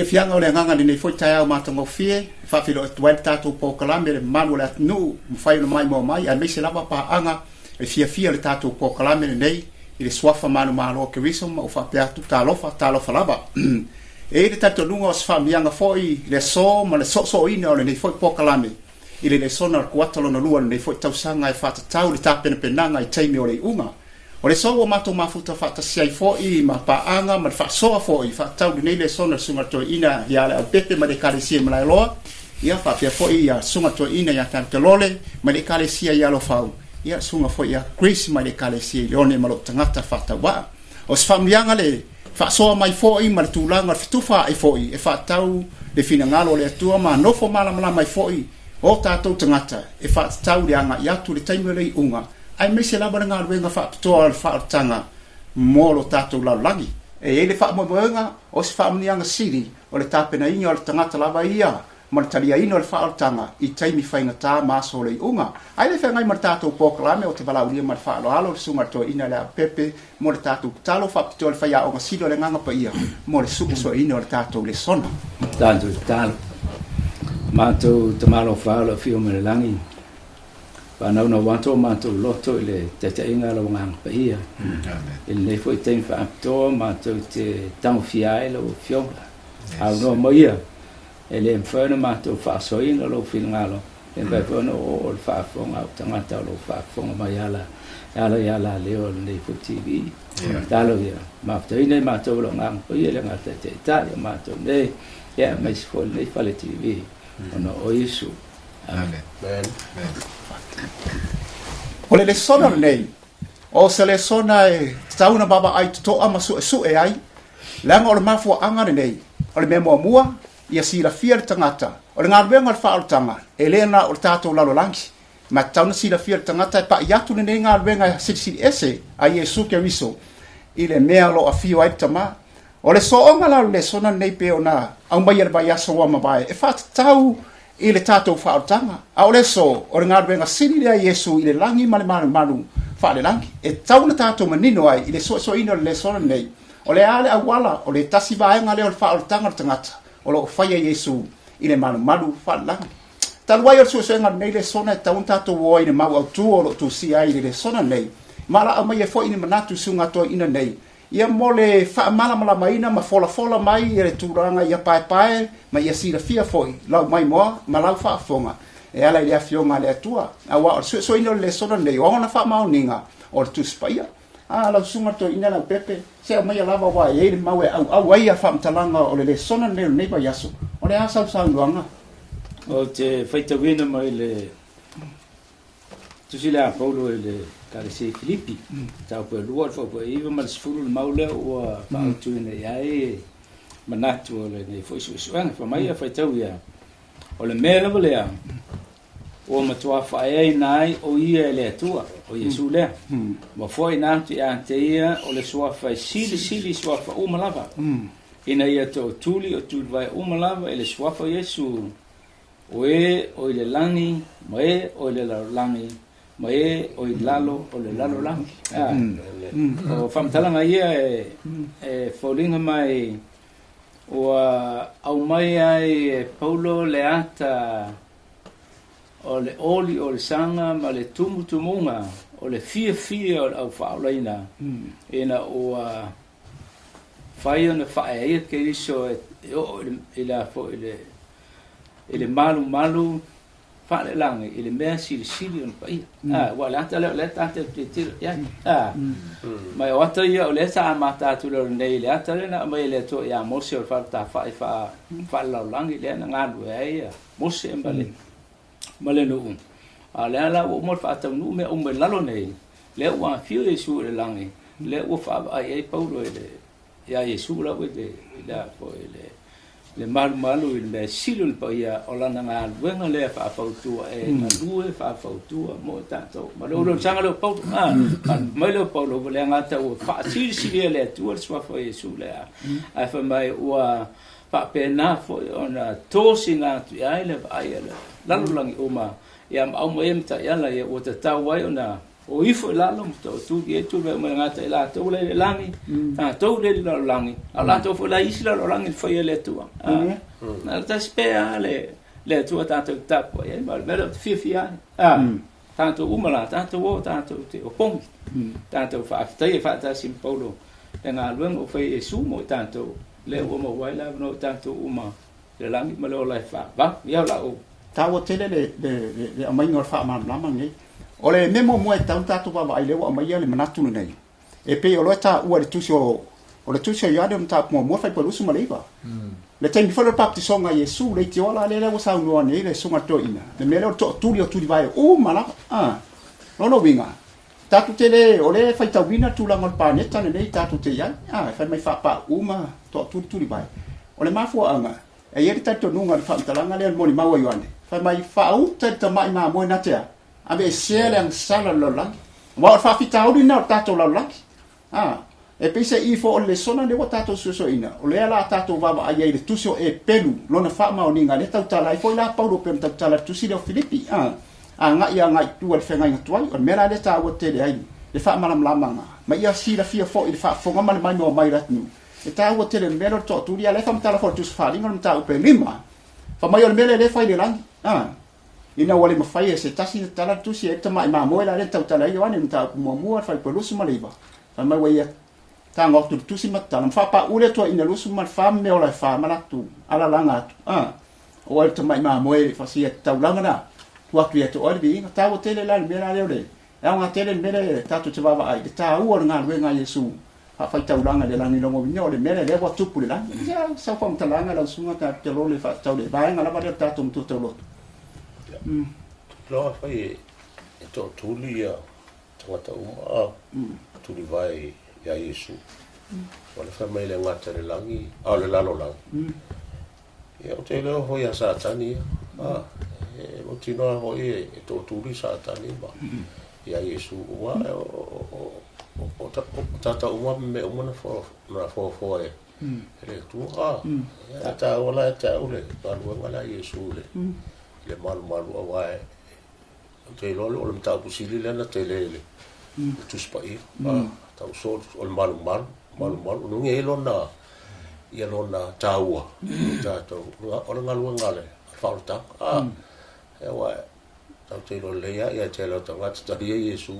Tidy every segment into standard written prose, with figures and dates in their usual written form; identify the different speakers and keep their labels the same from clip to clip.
Speaker 1: fianga o le nganga ni nei foi tai au matango fie fa filo tuai tatou po kalame le manu le atnu mfai le mai mo mai a mese lava pa anga e fia le tatou po kalame le nei i le swafa Malumalu Keriso ma ufa pe atu talofa lava e le tatou lunga o sfa mianga foi le so ma le so ina o le nei foi po kalame i le Lesona o kuatalo na lua nei foi tausanga e faatatau le tapena penanga i taimi o le iuga o le so o matou mafuta faatasiai foi ma paanga ma le faasoa foi faatau nei Lesona sunga to ina ia le pepe ma le kalesia ma le loa ia faapea foi ia sunga to ina ia tantelole ma le kalesia ia lo fau ia sunga foi ia Grace ma le kalesia Ioane ma lo tagata faataua o se faamianga le faasoa mai foi ma le tulaga fitufa ai foi e faatau le finagalo le atua ma nofo malamalama mai foi o tatou tagata e faatau le aga i atu le taimi o le iuga ai mese lava le galuega faapitoa o le faaolataga mo lo tatou lalolagi e ai le faamoemoega o se faamaniaga sili o le tapenaiga o le tagata lava ia ma le taliaina o le faaolataga i taimi faigatā maso o le iuga ai le feagai ma le tatou pokalame o te valaauina ma le faaloalo le suga toeina le apepe mo le tatou talo faapitoa le faiaʻoga sili o le gaga paia mo le suʻesuaʻina o le tatou lesona
Speaker 2: tatou talo matou tamalo Faal Afioga me le lagi whanau wato matou loto i le tatainga lo ngang paia i le foi taimi faapitoa matou te taufiai lo Afioga au no moia e le mfana matou faasoina lo filngalo e vai fono o le faafonga o tagata lo faafonga mai ala leo nei fo TV talo ia maftaina matou lo ngang paia le ngata te Italia matou nei ia mais fo nei fale TV ono o Iesu amen
Speaker 1: o le Lesona nei o se Lesona e tauna baba ai to ama su e ai langa o le mafuaaga nei o le memoamua ia silafia le tagata o le galuega o le faaolataga e lena o le tatou lalolagi ma tauna silafia le tagata e paʻi atu lenei galuega silisili ese a Iesu Keriso i le mea lo afio ai tamā o le sooga la le Lesona nei pe ona au mai le vaiaso ua mavae e faatatau i le tatou faaolataga a o le so o le galuega sili lea Iesu i le lagi ma le malumalu faalelagi e tauna tatou manino ai i le soʻesoʻina o le Lesona nei o le a le auala o le tasi vaega lea o le faaolataga le tagata o loo faia Iesu i le malumalu faalelagi talu ai o le soʻesoʻega lenei Lesona e tauna tatou oa i le mau autua o loo tusi ai i le Lesona nei ma laʻau mai e foʻi ni manatu suga atoaina nei ia mo le faamalamalamaina ma folafola mai i le tulaga ia paepae ma ia silafia foʻi lau mai moa ma lau faafoga e ala i le Afioga le Atua aua o le soʻesoʻina o le Lesona nei o ona faamaoniga o le tusi paia a lau suga toeina lau pepe se au mai a lava ua e le mau e auau ai a faamatalaga o le Lesona nei lenei vaiaso o le a sausaunuaga
Speaker 2: o te faitauina mai le tusi le apolo e le kalese Filipi tau pe lua fo pe iva mal sfulu maule o faatuina ai manatu o le nei foi suanga fa mai fa tau ia o le mele volea o matua faia nai o ia le Atua o Iesu le ma foi nati ante ia o le sua fa sili sua fa o malava ina ia to tuli o tu vai o malava ele sua fa Iesu o le langi mai o le langi mai o lalo o le lalo langi o famtalanga ia e folinga mai o au mai ai Paulo le ata o le oli o le sanga ma le tumutumunga o le fia o Faalaina ina o faia na faia Keriso e la fo ele malumalu Faalelagi i le mea silisili ona paia ua le ata lea o le ata tetila ia mai o ata ia o le sa matatu le lenei le ata le na mai le to ia mose o le faatafai faalelalolagi lea na galu e ai mose ma le nuu a lea la ua uma le faataunuu mea uma i lalo nei lea ua afio Iesu i le lagi lea ua faavaai ai Paulo i le ia Iesu lau i le fo i le malumalu i le mea sili le paia o lana galuega lea faafautua e galue faafautua mo tatou ma le ulausaga leo Paulo mai leo Paulo ua le agata ua faasilisili le atua le suafa Iesu lea ae famai ua faapena foʻi ona tosiga atu ai le vaaia le lalolagi uma ia ma auma ia mataiala ia ua tatau ai ona o ifo lalo mo tu e tu me ngata la tu le langi tatou le langi ala to fo la isla lo langi foi le tua na ta spea le tua tatou tapo e ma me fia tatou umala tatou te o pong tatou fa ta sim paulo e nga luenga o foi e sumo tatou le o mo waila no tatou uma le langi ma lo la fa va ia la o
Speaker 1: tawo tele le amai ngor fa malamalama ngai ole memo mo tau baba ai lewa mai ale manatu nei e pe o ta ua le tusi o le tusi ya de mta mo fai polu suma leiva le taimi fa le papti songa Iesu le tiola le le sa no nei le sunga to ina le mele to tu vai o mala no winga tatu tele ole Faitau wina tu la ngol paneta nei tatu te ya fa mai fa pa uma to tu vai ole mafu anga e yeri tatu nunga fa talanga le mo ni mawa Ioane fa mai fa u te mai ma mo na te abe sele ang sala lola wa fa Faitau na tatou lola e pese I fo Lesona le tatou so ina o le ala tatou va ai le tusio Eperu lona fa ma oninga le tau tala foi la paulo pe tau tala tusi le Filipi nga ia nga tu al fenga tuai o mera le ta o te le ai le fa malamalama ma ia si la fia fo I fa fo ngama le mai no mai ratnu e ta o te le mero to tu ia le fa mtala fo tu fa linga mta o pe lima fa mai o mele le fa le lang ina wale mafai se tasi tala tusi e tama ma mo la le tau tala Ioane mta mo fa pe lusu maleva fa mai wa ta ngotu tusi matala fa pa ule to ina lusu mal fa me ola fa malatu ala langa o te mai ma mo fa si tau langa na waktu ya to orbi ta o tele la me la le ya nga tele me le ta tu te va ai ta u or nga nga Iesu fa Faitau langa le langi longo vinyo le me le wa tupu le langa ya sa fa mtalanga la sunga ta te lo le fa tau le ba nga la ba le ta tu to lo
Speaker 3: lo fa e to tuli ya tatou tuli vai ya Iesu wala fa mai le ngata le langi le lalo langi ya o te leo hoi a satani o tino hoi e to tuli satani ba ya Iesu wa o tatou wa me o mana fo e le tu ta wala ta ule palu wala Iesu le malumalu wa te lolo o le mta pusili le na te le tu spai tau so o malumalu no nge lona ia lona taua tatou o ngaluenga le falta e wa tau te lo le ia te lo tanga talia Iesu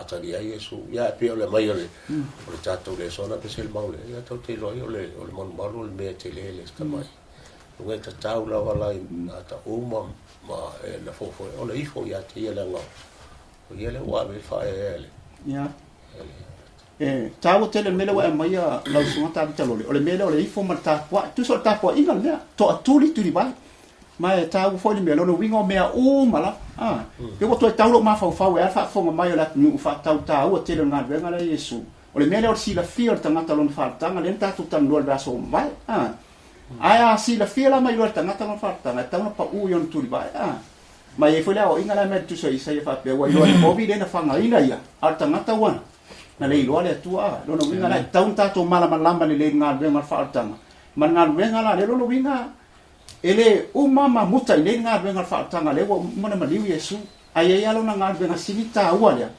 Speaker 3: talia Iesu ia pe o le mai le o le tatou Lesona pe sel maule ia tau te lo o le malumalu le me te le stamai ngai tatou la wala ta uma ma la fofo o le ifo ia te ia le nga o ia le wa me fa ele
Speaker 1: ya tau tele mele wa mai la sunga ta talo le mele o le ifo ma ta wa tu so ta po inga le to atuli tu vai mai tau fo le mele no wingo mea o mala pe ko to tau lo ma fa fa fo mai la nu fa tau o tele nga venga le Iesu o le mele o si la fior tanga talon fa tanga le ta tu tan lo da so vai aya si la fiela mai lo tanga tanga fa tanga tanga pa u yon tu vai mai e foi la o inga la me tu so isa fa pe wa yo mo vi na fa nga ina ia al tanga ta wan na le lo le Atua lo no winga la tau tatou malamalama le ngal venga fa tanga man ngal venga la le lo winga ele mama muta le ngal venga fa tanga le wo mona maliu Iesu ai ai lo ngal venga sivita ualia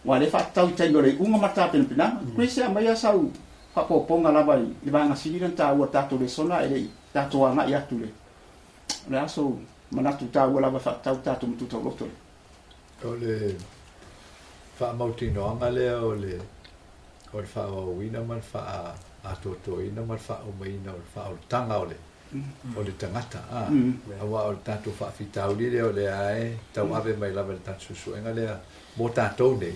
Speaker 1: wale fa tau tai le unga mata pena krisia mai asau fa poponga la vai le banga sivita ta u tatou Lesona ele tatou anga ia tu le aso manatu ta u la fa tau tatou mutu to lo
Speaker 4: ole fa mautino anga le ole faaositaulaga man fa atotoina man fa umaina o fa tanga ole ole tagata awa o tatou faafitau le ole ae tau ave mai lava le tatou susuenga le mo tatou nei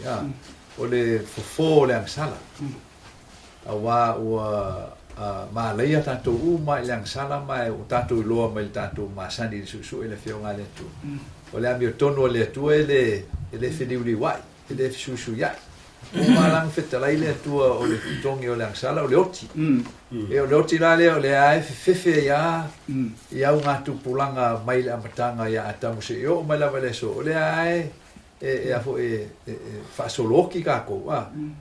Speaker 4: ole fofo le angsala awa ua malaia tatou uma i le angsala mai o tatou iloa mai le tatou masani le susue le feoga le atua o le amiotono o le atua ele feliuliuai ele susu iai malang fetalai le atua o le tongi o le angsala o le oti e o le oti la le o le ae fefe ia unga tupulanga mai le amatanga ia atamu se o mai lava le so o le ae e afo faasoloki kako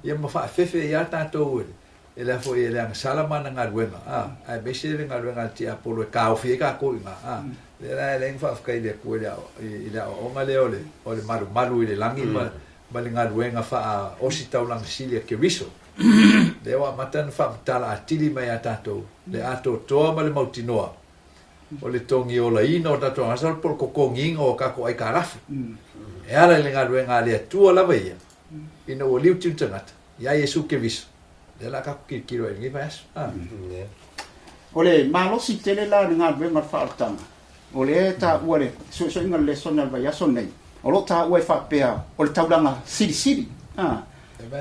Speaker 4: ia ma faafefe ia tatou e le afo e le angsala mana galuega ae mese le galuega ti apolo e kaofie kako inga le la le faafkai le kua i le aʻoaʻoga le o le malumalu i le lagi Mali galuega faaositaulaga sili Keriso. Le wa matan faatala atili mai a tatou. Le atotoa ma le mautinoa. O le tongi o laina o tatou asal por kokonginga o kako ai karafu. E ala le galuega le atua lava ia. Ina o liu tiu tagata. Ia Iesu Keriso. Le la kako kirikiro e ngi vas.
Speaker 1: O le malosi tele la ni galuega faatanga. O le ta ua le so inga Lesona vai aso nei. O lo ta ua faapea o le taulanga sili.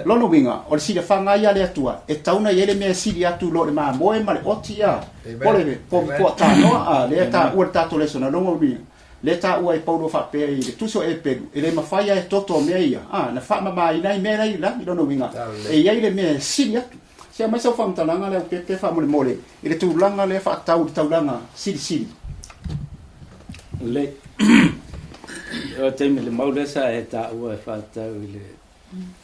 Speaker 1: Lona winga o le sili fanga ia le atua e tauna i ele mea sili atu lo le mamoe ma le oti ia. O le po tanoa le ta ua le tatou Lesona longa winga. Le ta ua i paulo faapea i le tusi o Eperu. E le mawhaia e toto mea ia. Na whaamama inai mea lai la i lona winga. E iai le mea sili atu. Sia mai sau whamtalanga le au pepe whamole mole. I le tūlanga le faatau le taulanga sili.
Speaker 2: Le o taimi le maulesa e ta ua e faatau i le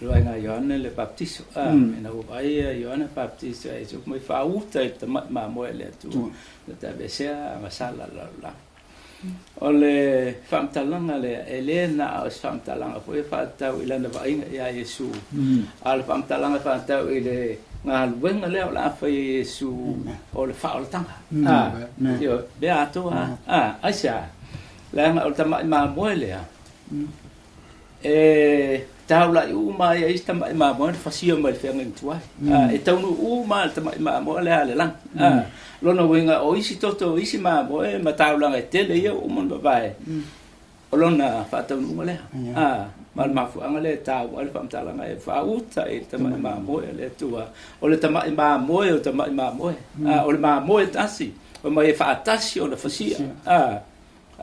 Speaker 2: loainga Ioane le baptiso ina ua ai Ioane baptiso e suk mai fauta i ma moe le atu le tabesea masala la o le famtalanga le elena o famtalanga foi faatau i lana vainga ia Iesu al famtalanga faatau i le galuega le o la fa Iesu o le faaolataga io beato aisa la o tama ma moelea e taula u ma ia ista ma mo fasio ma fenga tua e taunu u ma tama ma moelea le lang lona wenga o isi toto isi ma mo e ma taula e tele ia o mon vai o lona faataunuu ma le mal mafu angale tau al famtala ngai fauta e tama ma mo le tua o le tama ma mo o tama ma mo o le ma mo tasi o mai faatasi o le fasia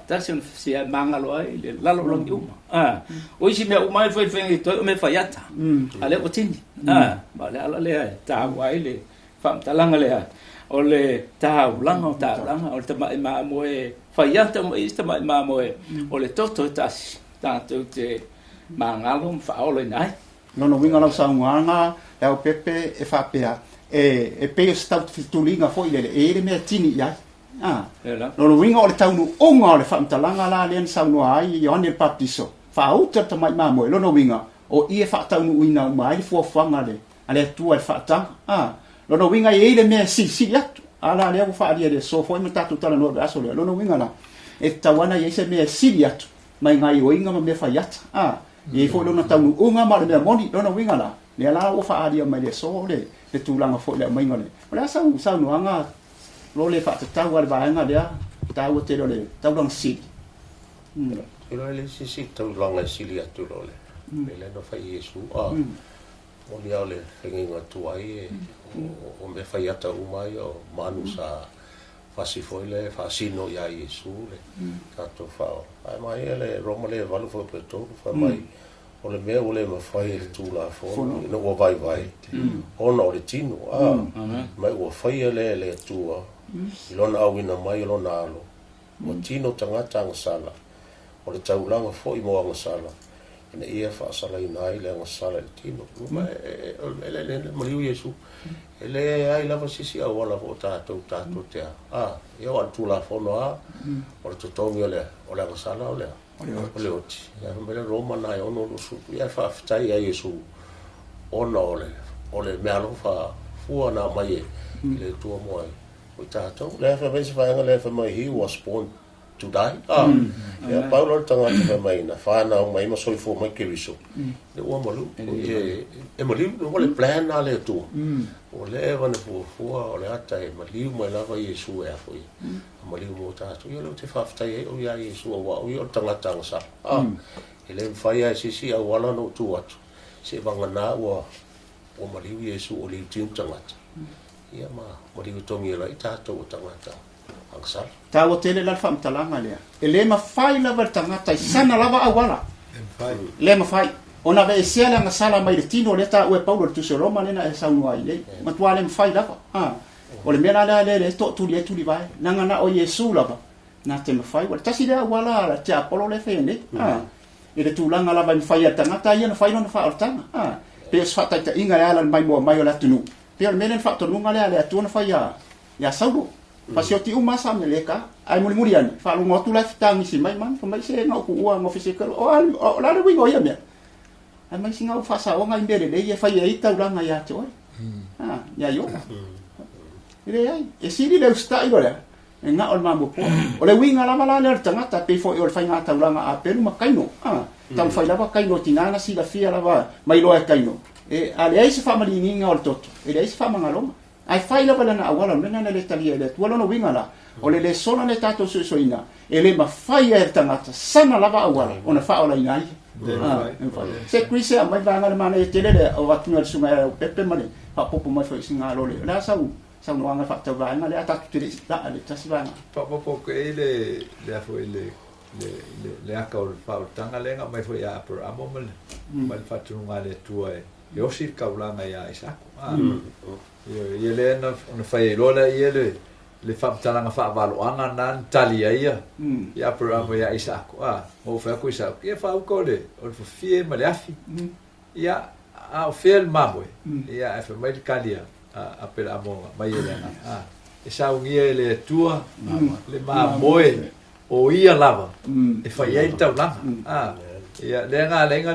Speaker 2: tasi on sia mangalo ai le lalo long uma o isi me uma foi to me faiata ale o tini ma le ala le ta wai le fam talanga le o le ta langa o tama ma mo e faiata mo ista ma mo o le toto tasi tanto te mangalo fa o le nai
Speaker 1: no winga la saunga e o pepe e fa pea e pe sta tulinga foi le me tini ya no winga o le taunu onga o le whamtalanga la lean saunua ai Ioane le baptiso whaauta tamai mamoe lono winga o ie faataunuu ina umai le fuafuanga le ale atua le faatanga lono winga i eile mea sili atu ala lea whaalia le so foi matatu tala no aso le lono winga la e tawana i eise mea sili atu mai ngai o inga ma mea whaiata i foi lono taunu unga ma le mea moni lono winga la le ala o whaalia mai le so le tūlanga foi le mainga le o le saunuanga lo le faatau ale vaenga lea tau te lo le taulanga sili
Speaker 3: ilo le sisi taulanga sili atu lo le no fai Iesu o ni ale fenginga tuai o me fai ata umai o manu sa fasi foile fasino ia Iesu le tato fao ai mai ele roma le valu fo peto fa mai o le mea o le mawhai e tūla fo no o vai ona o le tino mai o fai le tua lona auina mai lona alo o tino tagata agasala o le taulanga fo'i mo agasala ina ia fa'asala ina ai le agasala le tino ele maliu Iesu ele ai lava sisi auala fo tatou tea ia o tulafono o le totogi o le agasala o le oti ia mele roma na ono lo supu ia fa'afetai ai Iesu ona o le mea alofa fua na mai i le tua mo ai o tatou le fa vese fa le fa mai he was born to die ya paulo tanga fa mai na fa na mai ma soi fo mai Keriso le o malu e malu no le plan na le tu o le va na fo o le ata e malu mai la va Iesu e foi malu mo tatou yo le te fa fta e o ya Iesu o yo tanga sa ele faia sisi a wala no tu atu se vanga na o malu Iesu o le tin tanga ia ma ri utongi la tatou tangata angsal
Speaker 1: tawo tele la famtalanga lea ele ma fai la tangata i sana lava awala le ma fai ona ve sela nga sala mai le tino le ta o paulo tu se roma lena e saunua ile ma tua le fai lava o le mena le to tu li vai nanga na o Iesu lava na te ma fai wa tasi le awala la te apolo le fene ile tu langa lava mi fai tangata ia na fai no fa ortanga pe sfata ta inga ala mai mo mai la tunu pe al menen faataunuu le Atua na faia ya saulo pasioti uma sa meleka ai mulian fa lu ngotu la tangi si mai man fa mai se ngau ku ua ngo fisikal o la le wingo ia me ai mai singa fasa o ngai mbere le ia faia ita ulanga ia to ia yo ile ai e siri le sta i le nga o mambo po o le winga la le tangata pe fo o fainga ta ulanga a Peru makaino tal fai lava kaino tinana si la fia lava mai lo e kaino e ale ai se fa mali ninga o toto e ai se fa mangaloma ai fai lava lana awala mena le talia le tualo no winga la o le Lesona le tatou soina e le mafai e tangata sana lava awala ona fa ola inai se kuise mai vanga le mana e tele le o atunga sunga o pepe mane fa popo mai fa singa lo le la sau no anga faatau vanga le atatu te la le tasi vanga
Speaker 4: popo ke le foi le aka o faatanga lenga mai foi a Aperu amomale mai fatunga le tua e o sir kaulanga ia isako ye le na fai lona ye le faatanga valaauina nan talia ia ia Aperu amo ia isako o fa ko isako ia fa ko le o fie male afi ia a fel mamwe ia fa mai kalia a pela amo mai elena e saungia le tua le mamoe o ia lava e faia i taulanga ia lenga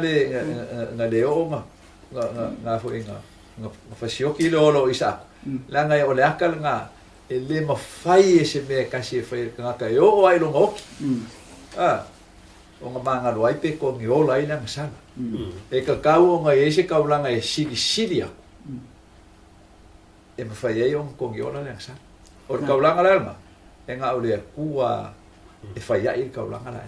Speaker 4: le onga nga fo inga nga fasioki le olo isako langa e ole aka nga e le mafai e se me kasi e fai nga ka o ai longa oki o nga manga lo ai pe ko ngi ola ina ngasana e ka kau nga e se kaulanga e sili ako e mafai ai on ko ngi ola le ngasana o kaulanga lalma e nga ole kua e fai ai kaulanga la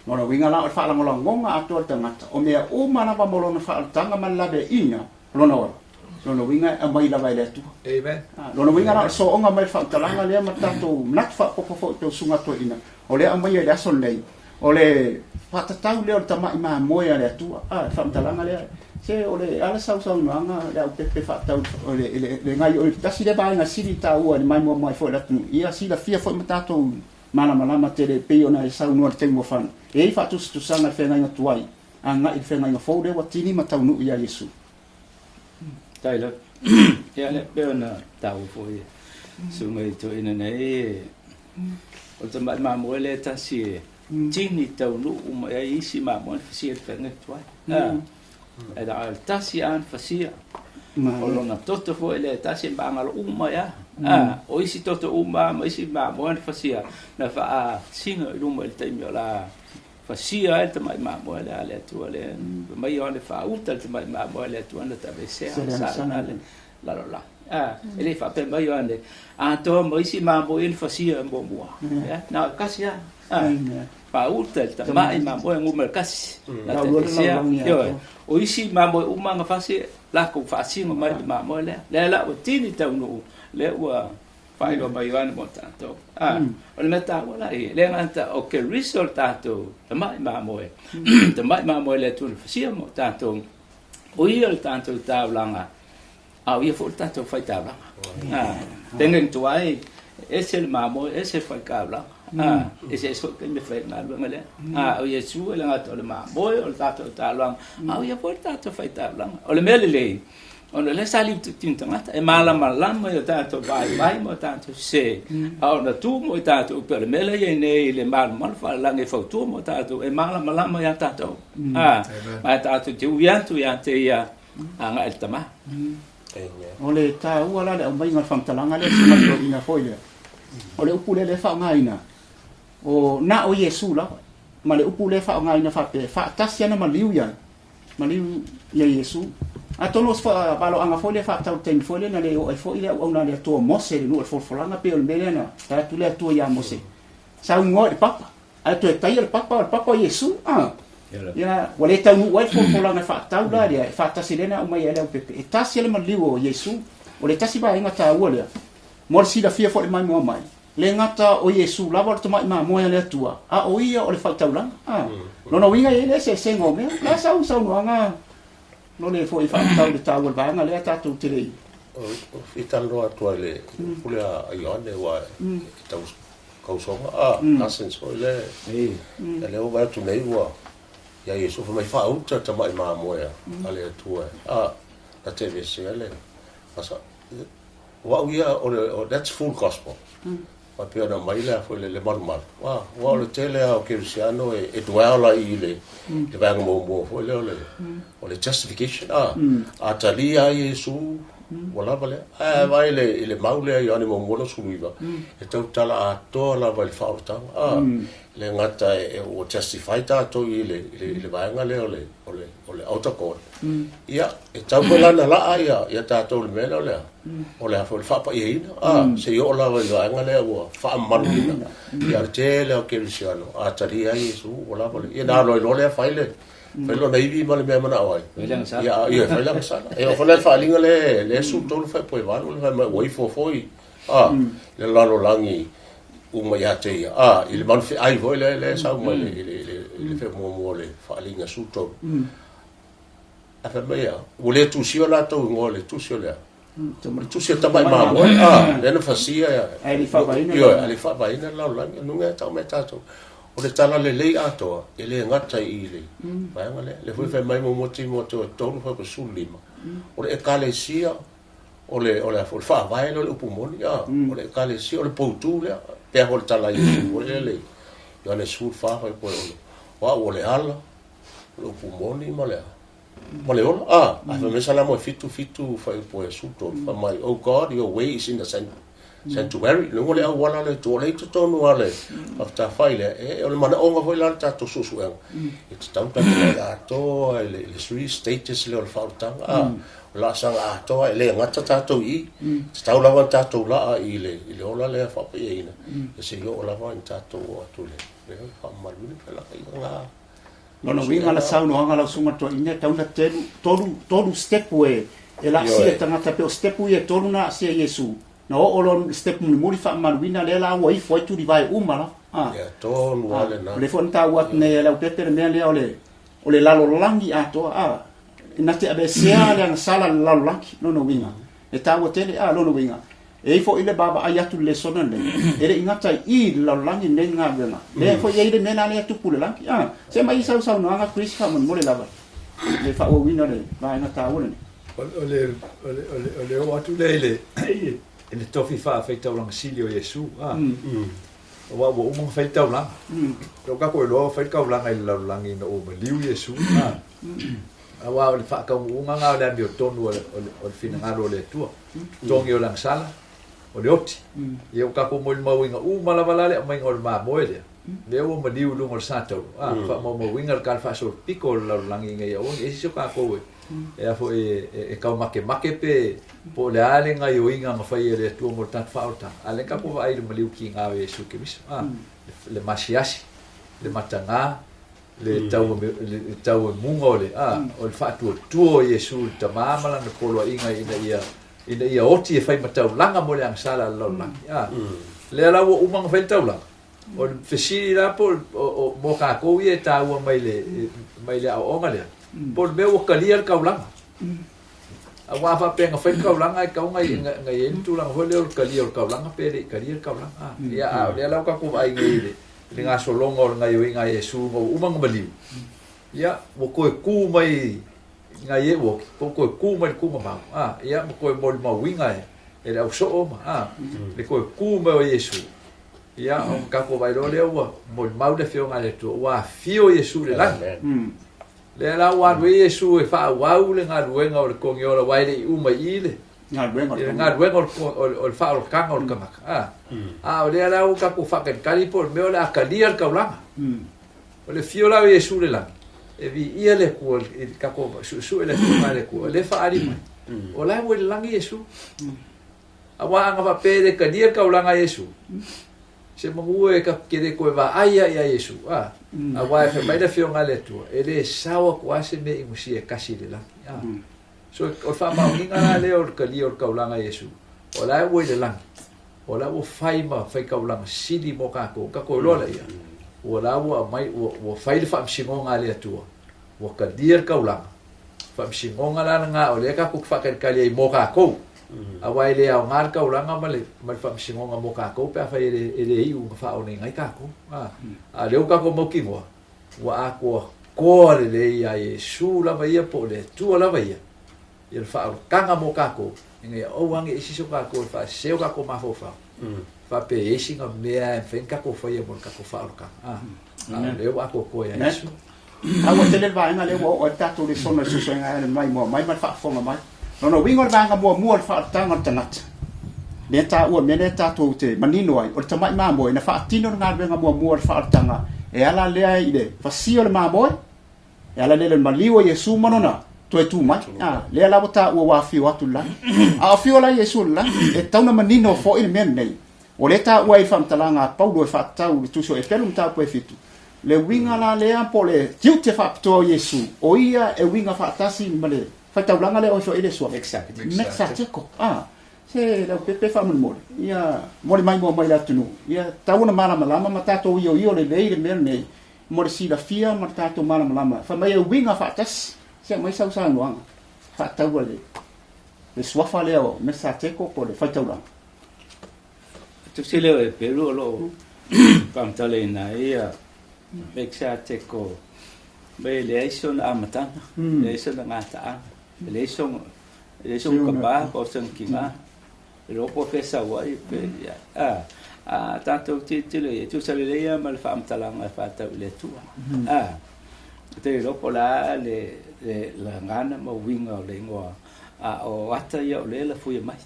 Speaker 1: Mona winga la fa la ngola ngonga atua tangata o mea o mana ba molona fa tanga malabe ina lona winga a mai la vai le tu
Speaker 4: amen
Speaker 1: lona winga la so onga mai fa talanga le matato nat fa popo to sunga to ina o le mai le aso nei o le fatatau le o tamai ma moia le tu fa talanga le se o le ala sau manga le o pepe faatau o le ngai o tasi le ba nga siri ta ua ni mai mo mai fo la tu ia si la fia fo matato malamalama tele pe ona e sau no te mo fan e fa tu sanga fenga nga tuai anga i fenga nga fo de watini mataunuu ia Iesu
Speaker 2: taila ya le pe ona tau fo ia sunga to ina nei o te ma mo le tasi tini taunuu uma e isi ma mo fasi fenga tuai e da tasi an fasi o lona toto fo ele tasi banga lo uma ya o isi toto uma ma isi ma mo fasia na fa singa luma el taimi la fasia el mai ma mo le tu le mai o le fa uta el mai ma mo le tu anda tabese sa la ele fa pe mai o ande to mo isi ma mo el fasia mo mo ya na kasia fa uta el mai ma mo ngumel kasi la tabese yo o isi ma mo uma nga fasia la ko fasinga mai ma mo le la o tini taunu le ua fai lo mai Ioane mo tatou o le meta wala e le ngata o Keriso tatou tamai mamoe tamai mamoe le tu fasia mo tatou o ia le tatou taulanga au ia fo tatou Faitau tengen tuai ese le mamoe ese fai kaula ese so ke me fai na lo ngale o Iesu le ngata o le mamoe o tatou taulanga au ia fo tatou Faitau o le mele ona le sali tintangata e malamalama o tatou vai mo tatou se ona tu mo tatou pele mele ye nei le malamal Faalelagi fautua mo tatou e malamalama ya tatou ma tatou te uiantu ya te ia anga el tama
Speaker 1: o le ta ua la le mai ngal famtalanga le sima to ina foile o le upule le fa ngaina o na o Iesu la ma le upule fa ngaina fa pe fa tasiana maliu ya Iesu atono fa balo anga foile fa tau ten foile na le o foile o na le to mose le no folanga pe o melena ta tu le to ya mose sa un e papa a to tai el papa Iesu ya wale tau no o folanga fa tau la ya fa tasilena o mai ele o pepe e tasile maliu o Iesu o le tasi ba inga ta o le morsi da fia fo mai mo mai le ngata o Iesu lava to mai ma mo le tua o ia o le fa tau la no winga ele se sengo me la sa no anga no le foi faatau le tau le vanga le tatou te lei
Speaker 3: i talo atua le pule a Ioane wa tau kausonga asens o le le o va tu nei wa ya Iesu fa mai fa uta ta mai ma moya ale atua na tv se ale asa wa we are that's full gospel wa pia na maila fo le malumalu wa le tele o Kerisiano e duala i le vanga mo fo le o le justification a talia Iesu wala vale vai le maule Ioane mo mono suiva e tau tala a to la vai faatau le ngata o justify ta to i le vanga le ole autocode ia e tau lana la ia tatou le mena o le afo le fapa ina se yo la vanga le o fa malina ia tele o Kerisiano a talia Iesu wala vale ia na lo le faile Pelo na iwi male me mana oi. Ia failang sana. E o fona faalinga le su tolu fa po vanu le ma wai fo foi. Le lalo langi uma ya te il man fi ai voi le sa uma le fe mo le faalinga su tolu. A fa mea. O le tusi ola to ngole tusi ola. Tusi ta mai ma mo. Le na fasia.
Speaker 1: Ai fa vaina.
Speaker 3: Io ali fa vaina la langi nunga ta me tato. O le tala le lei atoa, e le ngata i le. Vaenga le hui fai mai mo moti mo te o tonu fai pa sulima. O le e kale sia, o le faa vaena o le upumoni, o le e kale sia, o le poutu lea, pea ho le tala i su, o le Ioane sul faa fai po e o le ala, o le upumoni ma lea. Ma le ola, a fa mesa la mo fitu fai po e su tonu, fa mai, oh God, your way is in the sanctuary, lungo le awala le to le to tonu ale after faile e o le mana onga foi la tatou susuenga it's down to le ato le three stages le o faatau la sanga ato le ngata tatou i tau lava tatou la i le ola le fa peina e se yo ola va tatou atu le fa maluni pela kai nga
Speaker 1: lona winga la sauno anga la sunga to ina tauna tolu step we e la sia tangata pe o step we tolu na sia Iesu no olon step muri fa maluina le la wai foi tu di vai umala
Speaker 3: ya to wale na
Speaker 1: le fonta wat ne la utete me le ole lalo langi ato ina te abe sia le sala lalo langi no winga e tawo tele no winga e fo ile baba ayatu lesona le ele ingata I lalo langi ne ngabela le fo ye ile mena le tu pule langi se mai sa no anga Chris fa mon mole lava le fa o winga le vai na tawo le
Speaker 4: ole o atu le ele tofi Faitau lang silio Iesu wa umang Faitau lang o ka ko lo Faitau lang ai la lang ina o liu Iesu wa le fa ka unga nga le bio tonu o fina ngalo le tua tongi o lang sala o le oti e o ka ko mo winga mala le mai ngol ma moele le o ma liu lu ngol sato fa mo winga ka fa so piko la lang inga o e so ka ko e a foi e ka make pe po le ale nga yo inga nga fai le tu mo tat falta ale ka po vai le maliu ki nga Iesu Keriso le masiasi le matanga le tau mungole o le faatuatua Iesu tamama na polo inga ina ia oti e fai matau langa mo le angsala lo langi le ala o umang fai tau langa o le fesiri la po o mo ka ko ie tau mai le o onga le por meu kalia kaulanga awa fa penga fa kaulanga ka ngai entu lang ho le kalia kaulanga pere kalia kaulanga ya le la ka ko ai ngai le nga solongo ngai winga Iesu mo umang baliu ya mo ko ku mai ngai wo ko ku mai ku ma ya mo ko mo ma winga e le so ma le ko ku mai Iesu ya on ka ko vai lo le wo mo mau de Afioga le to wa fio Iesu le la le la wa Iesu e fa wa le galuega o le kogi ola wai le uma ile galuega o le fa o kanga o le kamaka o le la o ka ko fa ke kali por me o le akalia kaulanga o le fiola Iesu le la e vi ia le ko ka ko su le fa le ko le fa ari mai o la o le langi Iesu a wa anga fa pede kalia kaulanga Iesu se mo e ka kede ko va aia ia Iesu a wa fe mai da Afioga le tu ele sawa ko ase me i musi e kasi le la so o fa ma ninga le o kalia o kaulanga Iesu o la o le lang o la o fai ma fai kaulanga sili mo ka ko lo la ia o la o mai o fai le fa msingonga le tu o kalia kaulanga fa msingonga la nga o le ka ku fa kalia mo ka ko awai le au ngar ka ulanga male mal fa msingonga mo ka ko pa fa ele iuga fa o ngai ka ko a le ka ko mo ki mo wa ko le ia Iesu la vai po le tu la vai il fa kanga mo ka ko Inga o wangi isi so ka ko fa seo ka ko mafofa. Fa pe isi nga mea fen ka ko fa ia mon ka ko fa ka. Le wa ko ko ya isu.
Speaker 1: Awa tele vai nga le o tatou le sona so so nga mai mo mai fa fonga mai. No wingo ba nga mo fa tanga tangat. Le ta o me le tatou te manino ai o te mai ma mo na fa tino nga nga mo fa tanga. E ala le ai le fa sio le ma mo. E ala le maliwa Iesu manona. Tu tu mai le ala bota o Afioga tu la Afioga Iesu la e tauna manino fo in men nei o le ta wa fam talanga Paulo faatau tu so Eperu ta po fitu le winga la le po le tiute faatau Iesu o ia e winga faatasi male Faitau langa le o so ile so exactly ko se la pepe fam mo ia mo mai la tunu ia tauna malamalama matato io le le men nei mo si la fia matato malamalama fa mai winga faatasi se mai sau noanga faatau le suafa leo me sa teko po le faitau la
Speaker 2: tu se leo Eperu lo pamtale na ia me sa teko me le ison amata le ison ngata le ison ka ba ko sen kinga lo po fesa wa pe tatou titile tu se le ia mal famtalanga faatau le tua te lo pola le la ngana mo winga le ngoa o ata ia le la fuia mai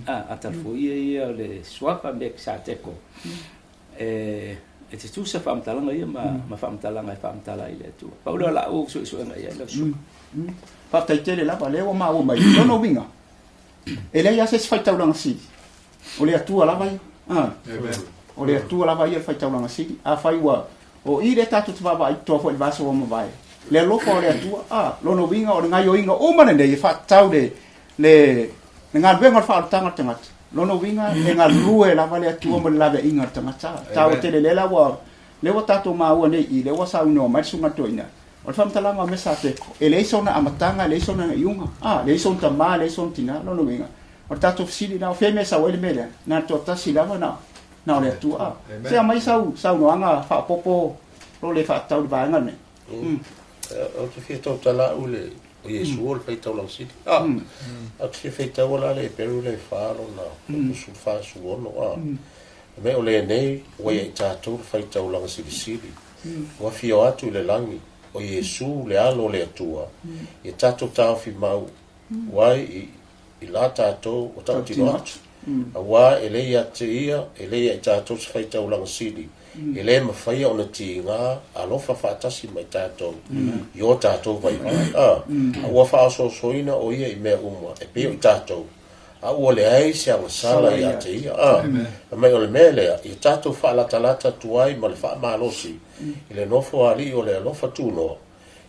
Speaker 2: ata fuia ia le swapa me sa teko e te tu sa famtalanga ia ma famtalanga famtala ile tu paulo la o so nga ia le su
Speaker 1: pa taitele la pa le o ma o mai no winga ele ia se faitau langa si o le atua la vai o le atua la vai faitau langa si a faiwa o ile tatu te baba i to fo i vaso o mo vai le loko le atua lono winga o ngai o inga o mana nei faatau le nga venga fa tanga tanga lono winga e nga rue la vale atua mo la ve inga tanga tau te le la wa le wa tatu ma o nei i le wa sa no mai sunga toina o fam talanga me sa te e le sona amatanga le sona iuga le sona tama le sona tina lono winga o tatu fsili na fe me sa o le mele na to tasi la na le atua se mai sa no anga fa popo lo le faatau le banga ne
Speaker 3: o te fito tala ule o Iesu o le Faitau lang siti a te Faitau la le Eperu le Faal na su faasuo me o le nei o ia i tatou le Faitau lang sili wa fio atu le langi o Iesu le alo le atua i tatou taufi mau wai i la tatou o tau tino atu a wa ele ia te ia ele ia i tatou se Faitau lang sili ele ma faia ona tinga alofa faatasi mai tatou yo tatou vai a wa faasoa soina o ia i mea uma e pe o tatou a o le ai se ang sala ia te ia mai o le mele i tatou faalatalata tuai ma le faamalosi i le nofo ali o le alofa tuno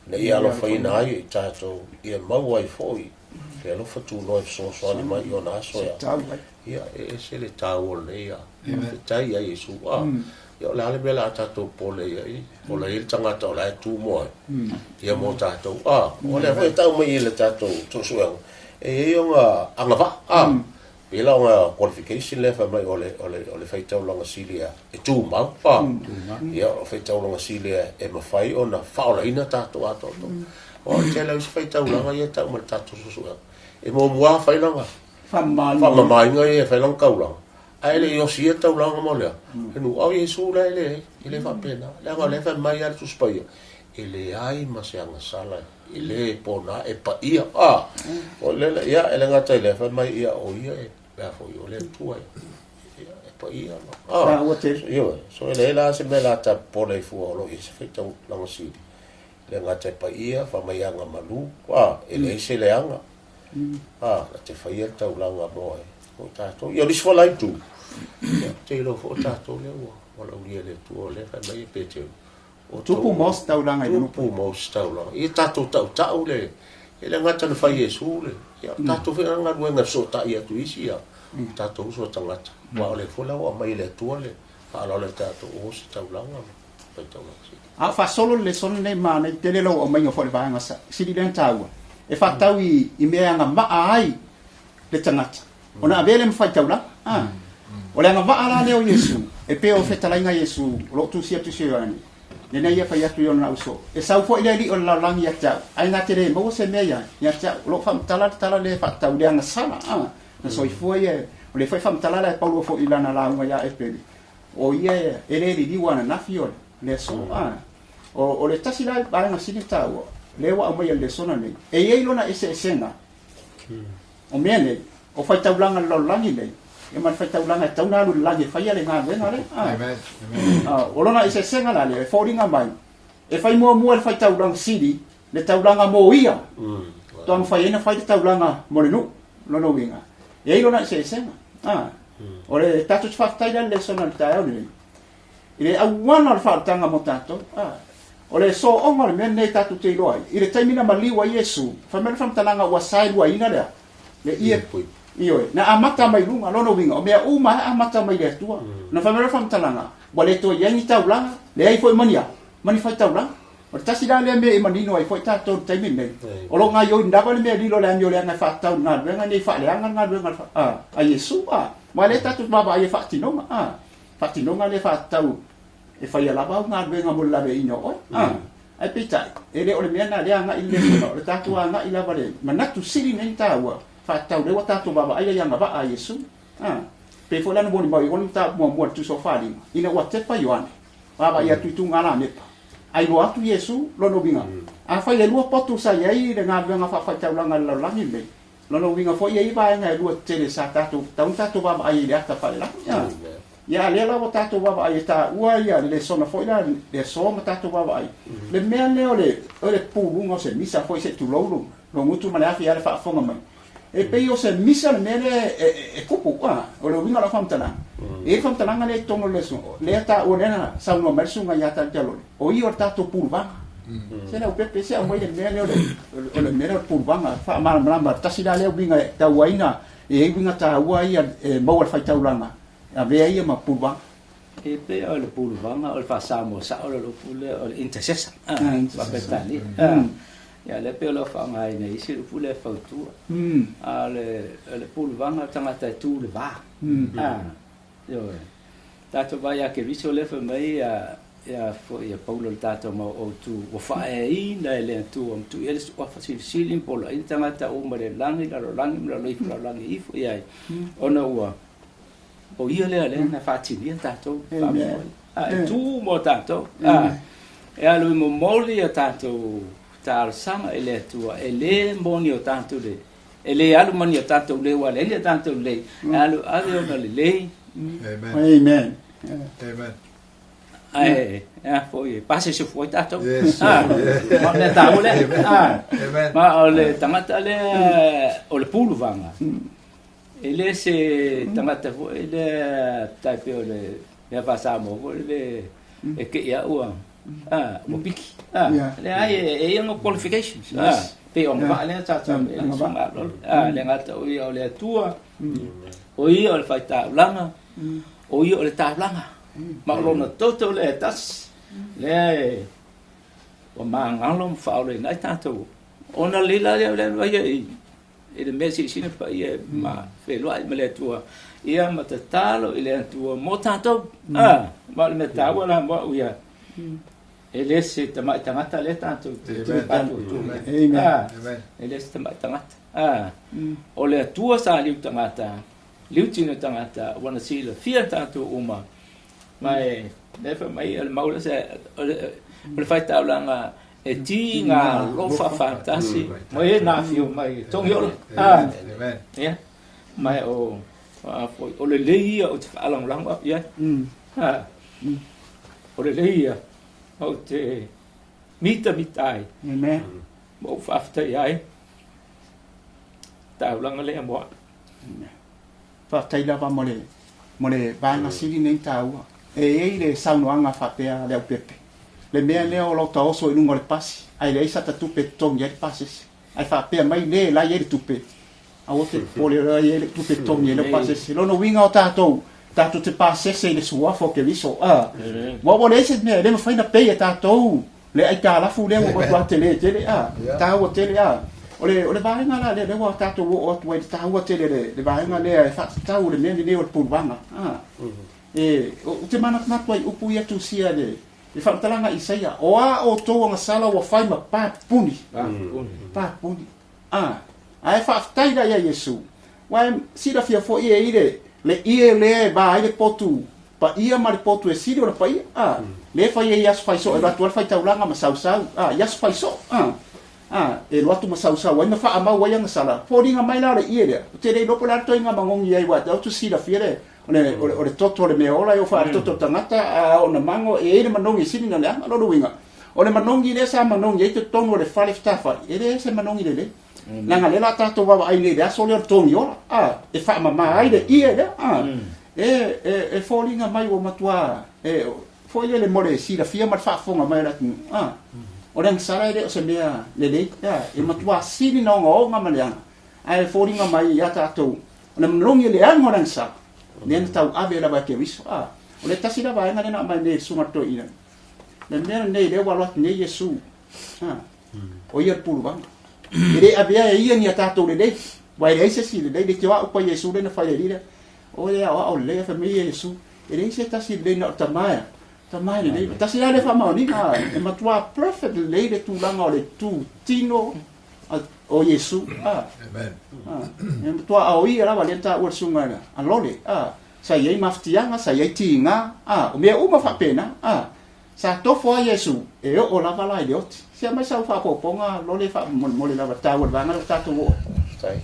Speaker 3: na ia alofa ina ai i tatou ia mau ai foi le alofa tuno e soasoani mai i ona aso ia e se le tau o le ia tai ai Iesu yo la le bela tatou pole ai o le il tangata o la tu mo ia mo tatou o le foi tau mai le tatou to suel e yo nga angava pela nga qualification le fa mai o le Faitau longa silia e tu mau ia o Faitau longa silia e ma fai ona faaolina tatou ato o te la Faitau longa ia tau ma tatou suel e mo mua fai longa fa mai nga e fai longa kaula ai le yo sia tau langa mo le nu au Iesu la ele fa pena le nga le fa mai al suspaia ele ai ma se anga sala ele pona e pa ia o le ia ele nga tai le fa mai ia o ia e ba fo yo le tua ia e pa ia
Speaker 1: o te
Speaker 3: yo so ele la se me la ta pole fu o lo is Faitau langa si le nga tai pa ia fa mai anga malu ele se le anga la te fa ia tau langa mo o tatou ia lisfo lai tu te lo fo tatou le o la ulia le tu o le fa mai pete o
Speaker 1: tupu mos tau langa i
Speaker 3: tupu mos tau langa i tatou tau le ele ngata na fa Iesu le ia tatou fe nga luenga so ta ia tu isi ia tatou so tangata wa le fo la o mai le tu le fa la le tatou o so tau langa Faitau langa
Speaker 1: fa solo le son nei ma nei tele lo o mai fo le banga sa sili den tau e fa tau i mea nga ma ai le tangata ona avele Faitau la o le nga ala le o Iesu e pe o fetalainga Iesu lo tusi Ioane le nei fa ia tu ona uso e sau fo ile li o la langi ya ai na tere mo se meia ya cha lo fa tala le fa tau le nga sala na soifua ia o le fai famtalala e paulo fo ilana launga ia Eperu o ia e le liwa na nafi o Lesona o le tasi lai baanga sini tau le wa mai Lesona nei e ia lona ese esenga o mea nei o faitaulanga lo langi nei e man faitaulanga tauna lu langi faia le nga venga le o lona ese esenga la le foringa mai e fai mua le faitaulanga sidi le taulanga mo ia toang fai ena fai taulanga mo le nu lono winga e ia lona ese esenga o le tatu tfatai le Lesona le tau nei ile awana le faatanga mo tato o le so onga le mene tatu te loi ile taimina maliwa Iesu fa mena famtalanga wa sai wa ina le ie io na amata mai lunga lono winga o mea uma amata mai le tua na fa mena famtalanga wa le to yangi taulanga le ai foi mania mani fai taulanga o tasi da le me manino ai foi tato taimina o lo nga yo ndava le me lilo le amio le nga faatau nga venga nei fa le nga venga a Iesu ma le tatu baba ai faatinonga faatinonga le faatau e fai lava nga venga mo la veino o ai pita ele o le mena le nga ile no le tatu nga ila vale manatu sili nei taua faatau le tatu baba ai nga va a Iesu pe fo la no boni mai on ta mo tu so fali ina wa te pa Ioane baba ia tu nga la me ai lo atu Iesu lo no vinga a fai le lu potu sa ia le nga venga fa faatau la nga la ni me lo no vinga fo ia va nga lu tele sa tatu baba ai le ata fa la ya le la tatou baba ai ta ua ia le sona foi la le so ma tatou baba ai le mea le ole pulunga se misa foi se tulolo lo mutu ma le afi ale fa fonga mai e pe yo se misa le mele e kupu o le winga la famtana e famtana le tongo le so le ta o nena sa no mersunga ya ta telo o io tatou pulvanga se la pepe se mo le mele ole mele pulvanga fa malamalama tasida le winga ta waina e winga ta ua ia mo le faitaulanga a vea ia ma pulva
Speaker 2: e pe o le pulvanga o le fasamo sa o le pule o le intercessor va petani ya le pe o le fanga ina isi le pule faatuatua a le pulvanga tagata tu le va yo tato vai a Keriso le fa mai ya fo ya paulo tato ma o tu o fa e na le tu o tu ele o fa sili polo in tagata o ma le langi la langi ifo ya ona ua o ia le na faatilia tatou tu mo tatou e alu mo moli a tatou tarsanga ele tua ele moni o tatou le ele alu moni o tatou le wa le tatou le alu ona le
Speaker 1: amen
Speaker 2: ai foi pase se foi tatou ma le tatou le ma o le tangata le o le puluvanga ele se tagata vo ele tape o le fasamo vo le e ke ia ua mo piki le ai e no qualifications pe o va le tata le ngata o ia o le Atua o ia o le faitaulanga o ia o le taulanga ma lona toto le tas le o mangalo faule nai tatou ona lila le ia e le mesi sina pa ia ma felua ma le Atua ia ma tatalo ile Atua mo tatou ma le tawa la mo ia ele se tagata le tatou amen ele se tagata o le Atua sa liu tagata liu tino tagata wana sila fia tatou uma mai le fa mai el maula se le faitaulanga e tinga lofa fantasi mo e na fio mai tongyo ya mai o le leia o te alang lang ya o le leia o te mitai
Speaker 1: amen
Speaker 2: mo fafta ai ta lang le mo
Speaker 1: fa taila va mole bana sili nei taua e le saunoanga fa pea le pepe le mea lea o lauta oso i lungo le pasi ai le isa tatupe tongi ai pases ai fa pea mai le la ye tupe a o te pole la ye tupe tongi le pases lo no winga o tatou te pases le fuafua Keriso mo le se me le faina pe tatou le ai ka la fu le mo ko tele ta o tele o le vaenga la le wa tatou o tu e ta o tele le vaenga le fa tau le me le o pulvanga e o te mana na toi upu ia tu sia le e whaatalanga i seia, o a o tō nga sala wa whai ma pāpuni. Pāpuni. A e whaaftaira ia Iesu. Wai sira fia fo ia ire le ia le ba ile potu pa ia ma le potu e siri ora pa ia le fa ia Iesu faiso e ratu faitaulaga ma sausau Iesu faiso e lo atu ma sausau ai na fa ama wai anga sala poringa mai la le ia le te le lopo la toinga mangongi ai wa tu sira fia le ole toto le meola yo fa toto tangata ona mango e ile manongi sini na le anga lo winga ole manongi le sa manongi e te tono le fale ftafa ele se manongi le nanga le la tatou wa ai le aso le tongi ora e fa mama ai le ia le e folinga mai o matua foi le mole sira fia ma fa fonga mai la o le sala le o se mea le e matua sini no nga maleanga ai folinga mai ya tatou na mlongi le anga ran sa le tau ave la ba ke wiso o le tasira ba nga na mai le suma to ina le mea nei le wala ne Iesu o ia pulu bang ele abia ia ni tatou le vai le se si le te wa pa Iesu le na fa le o le fa me Iesu ele se tasi le na tamai le tasi le fa ma ni e matua perfect le tu langa o le tu tino o Iesu
Speaker 4: amen
Speaker 1: e matua au ia la valenta o sunga a lole sa ye maftianga sa ye tinga o me uma fa pena sa to fo Iesu e o la vala ile ot sia mai sa fa poponga lole fa mo le la ta o vanga ta to
Speaker 3: tai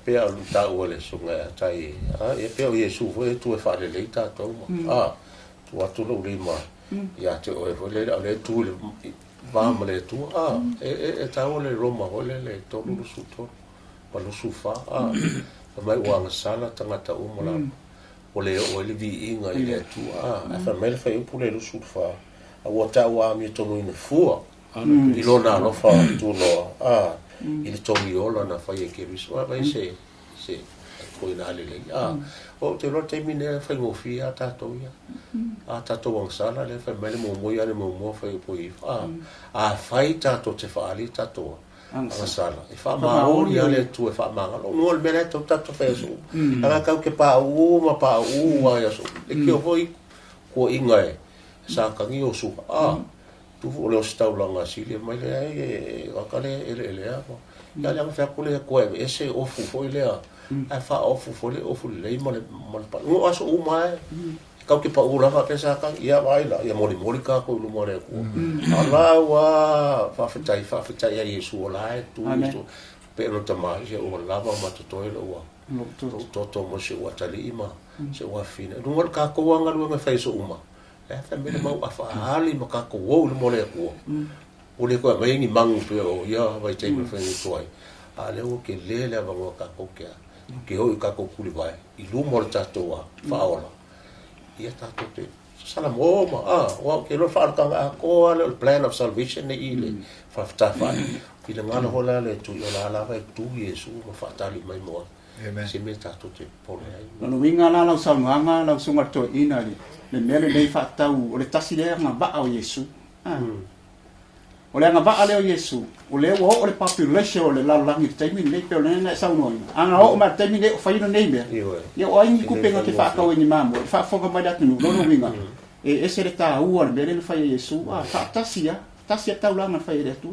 Speaker 3: pe a luta o le sunga tai e pe o Iesu foi tu e faalelagi tatou tu atu lo lima ia te o le tu le va mo le tu e tau le Roma o le tolu lu suto pa lu sufa mai wanga sala tagata umola o le vi inga i le tu fa mele fa u le lu sufa a wata wa mi tonu ina fua i lona no fa tu no il tomi ola na Iesu Keriso vai se ko ina le o te ro taimi ne fa ngofia tatou ia tatou ang sala le fa mele mo ia le mo fa po i fai tatou te faali tatou ang sala e fa ma o ia le tu e fa ma lo no le mele tatou fa so anga ka ke pa u ya so e ke foi ko inga sa ka ngi o su tu o taulaga sili mai le akale ele ako ya le fa ko le ko ese o fu foi le a fa o fu foi o fu le mo pa no aso o mai ka ke pa ura fa pesa ka ia vai la ia moli ka ko lu mo le ko ala wa fa fatai ya Iesu la tu pero tamai je o lava ma to lo wa to mo se wa tali ima se wa fina no ka ko anga lu me fa so uma fa me mau fa ali ma ka ko wo lu mo le ko o le ko mai ni mangu pe o ia vai te me fa ni toi ale o ke le va ngo ka ko ke o ka ko kuli vai i lu mo tatou fa ola ia tatou te sala mo ma o ke lo fa ka ko le plan of salvation ne ile fa fa ki le ngana hola le tu la vai tu Iesu ma fa tali mai mo
Speaker 4: amen
Speaker 3: se me tatou te pole ai
Speaker 1: no winga la sa nganga la sunga to ina le mele nei faatau o le tasi le nga ba o Iesu o le nga ba le o Iesu o le o le population o le lalangi taimi nei pe o le na sa no anga o ma taimi nei o faino nei me ia o ai ni kupenga ke fa ka o ni mamo fa foga mai datu no winga e ese le ta u o le mele fa Iesu fa tasi tau langa fa ile tu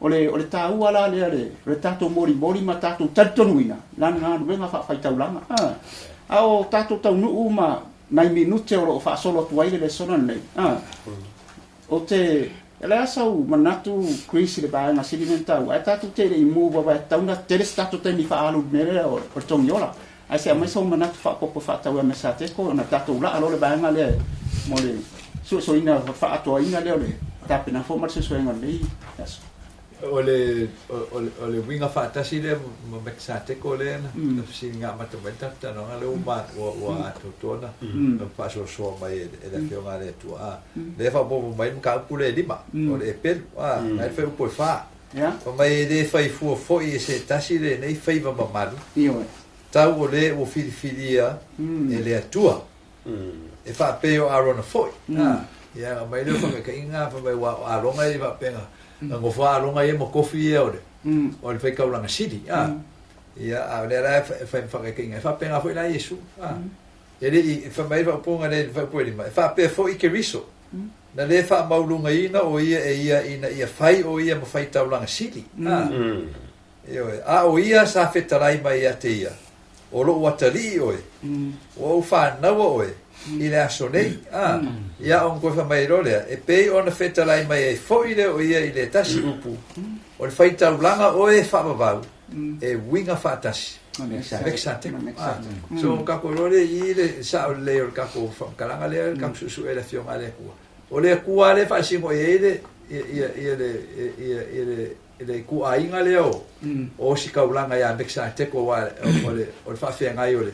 Speaker 1: o le ta u ala le tatou mori ma tatou tatonuina lana no venga fa Faitau langa o tatou taunuu ma nai minute o faasolo tua ile Lesona nei o te ele asau manatu Chris le ba nga sedimentau ai tatou te le imuva ba tauna te le tatou te mi faalu mele o tongiola ai se mai so manatu fa popo faatau me sa te ko na tatou la alo le ba nga le mo le so ina faatoa ina le tapena fo mar se so nga nei yes
Speaker 4: o le winga faatasi le mo mexate ko le na singa matamenta tano le uma o atotona pa so mai ele Afioga le tua le fa bo mai ka pule lima o le Eperu ai fe po fa o mai le fai fuafua se tasi le nei fai Malumalu
Speaker 1: Ioane
Speaker 4: tau o le o filifilia ele Atua e fa peo arona foi ia mai le fa ka inga fa mai wa aronga i va penga ngo fa longa ye mo kofi e ore o le fai kaulanga city ia a le la fa ka inga fa penga foi la Iesu ele fa mai va ponga le fa poi mai fa pe foi Keriso na le fa maulunga ina o ia ina ia fai o ia mo Faitau langa city o ia sa fetarai mai ate ia. O lo watali oe. O whanaua oe. I le aso nei. Ia on koe whamai rolea. E pei ona fetarai mai e foile o ia I le tasi upu. O le faitaulaga oe whamavau. E winga whaatasi. Mexate. So kako role I le sa o le o kako whamkaranga le kako susu e le Afioga le kua. O le kua le whaasingo e le le kua inga le o si kaulanga ia mexate ko o le whaafenga I o le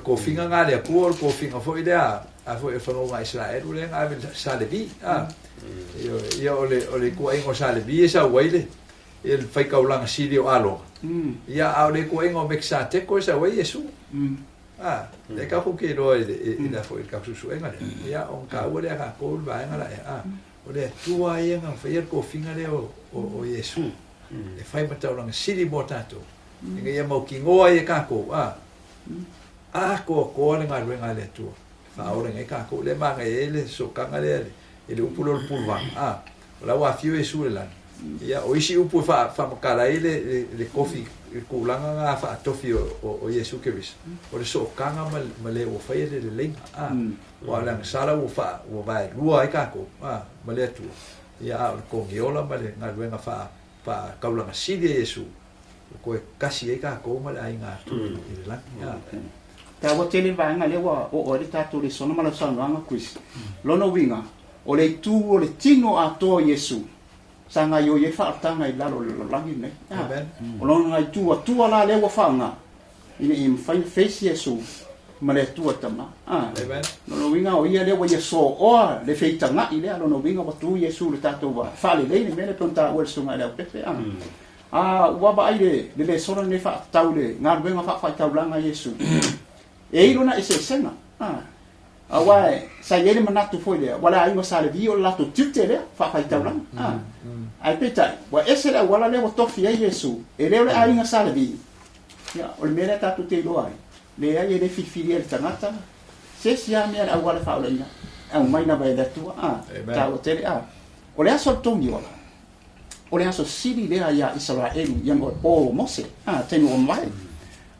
Speaker 4: kofinga ngā le kua o le kofinga fo I le a fo e whanonga Israel le ngā me salevi. Ia o le kua ingo salevi e sa waile. Il fai kaulanga sili o alo. Ia au le ko ingo mexate ko sa wai Iesu. Le ka ko ke ro ina fo il ka susu enga. Ia on ka o le ka ko ba enga la. O le tua ia nga fai ko finga le o Iesu. E fai mataulanga sili mo tato. Inga ia mau ki ngoa ia ka ko. Ko le nga ruenga le tua. Fa o le ka ko le manga ele so kanga le upulo pulva. La wa fiu Iesu le lan. Ia o isi upu fa makala le kofi kulanga nga fa tofi o Iesu Keriso. O le so kanga ma le o fa le lenga. O la sala o fa o vai lua I kako. Ma le tu. Ia o ko ngiola ma le nga ruenga fa kaulanga sili Iesu. Ko kasi I kako ma le ainga tu I le lan.
Speaker 1: Ta wa tele va nga le wa o le tatou Lesona ma la sananga kuisi. Lona winga o le tu o le tino ato Iesu. Sanga yo ye faatanga I lalo langi ne.
Speaker 4: Amen.
Speaker 1: O lona ngai tua la le wa fanga. Ini fine face Iesu ma le tua tama.
Speaker 4: Amen.
Speaker 1: No winga o ia le wa Iesu o le feitanga I le lona winga wa tu Iesu le tatou wa. Faalelagi ne mele planta o sunga le pepe. Wa ba ai le sona ne faatau le nga wenga faatau langa Iesu. E lona ese senga. Awai sa yele manatu foi le wala ai mo sale vio la to tiute le faitau langa. Ai petai wa ese la wala le tofi ai Iesu e le ai nga sale vi ya o le mele tatu te lo ai le ai le fifiri el tagata se sia me ala wala faaolina au mai na vai da tua ta o tele o le aso tongi wala o le aso siri le ia Israel yang o Mose tenu o mai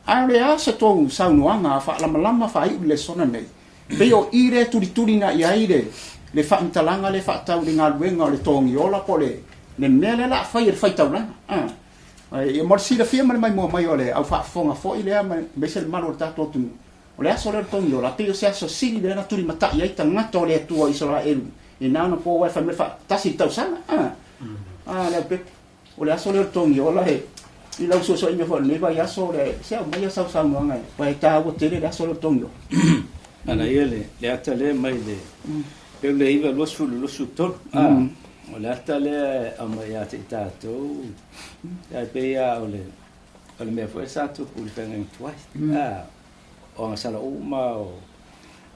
Speaker 1: a le aso tongu saunoanga fa malamalama fa I Lesona nei pe o ire tuli na ia ire le faamtalanga le faatau le galuega o le togiola po le mea le la fai le faitaulanga e morsi le fia mai mo mai o le au faafoga foʻi lea me se le malo o le tatou tunu o le aso le togiola pe o se aso sili le na tuli mataʻi ai tagata o le atua Israel ina ona po ai fa me faatasi tausaga le pe o le aso le togiola e I lau sosoʻiga foʻi lenei vai aso le se au mai sausaunoaga e pai tāua tele le aso le togiola
Speaker 2: ana ia le ata le mai le le iva losu tolu o le ata le a mai ate tatou ai pe ia o le mea foi sa tu ku le penga tuai o nga sala uma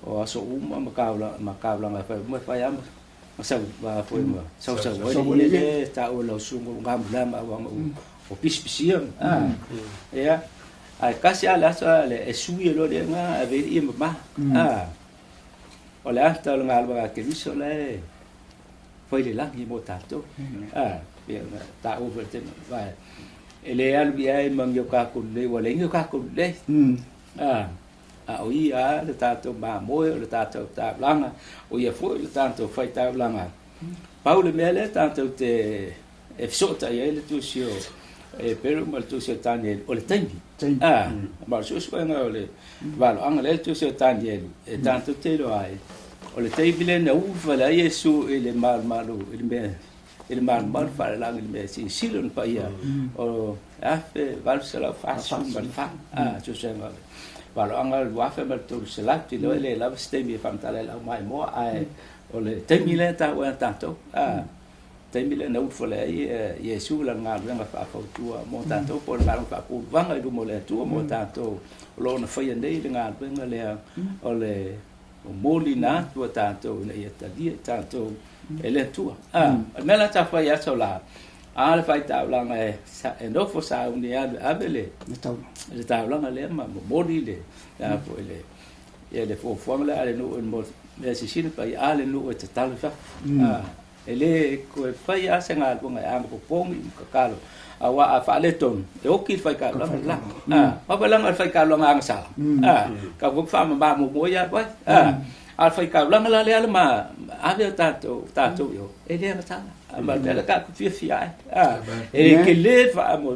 Speaker 2: o aso uma makaula nga fa mo fa ia ma sa va foi ma sa o le ta o lo sungu ngam ma o pispisia ia ai kasi ala sa le esui lo de nga ave I ma o le ata o ngalwa Keriso le foi le langi mo tatou bia ta over te vai ele albi ai mangio ka ku le wale ngio ka ku le o ia le tatou ba mo le tatou ta langa o ia foi le tatou Faitau langa Paul mele tatou te efsota ia le tusi o Eperu mal tusi tani o le taimi ma susu nga o le valaauina le tusi tani e tanto te lo ai o le taimi le na ufa la Iesu ele malumalu ele malumalu Faalelagi le mea silon pa ia o afe valsala fasoa mal fa tusi nga valaauina le wafe mal tusi lati lo ele lava stemi famtale la mai mo ai o le taimi le ta o tanto taimi le na ufa le Iesu la galuega faatatua mo tatou po le galuega faapuluvaga I lumo le atua mo tatou lona faia nei le galuega lea o le molina atua tatou na ia talia tatou e le atua mea la tafai asa o la le faitaulaga e nofo sauni ave le taulaga lea ma momoli le apo ia le fuafuaga le ale nuu mo mea sisili pai a le nuu e tatalo fafa ele ko faia senga bunga ang popong kakalo awa faaleton e oki fai ka la papalang al fai ka lo ang sa ka bu fa ma mo ya bai al fai ka la la le ma ave tatou yo e le sa ma le ka ku fia e ke le fa mo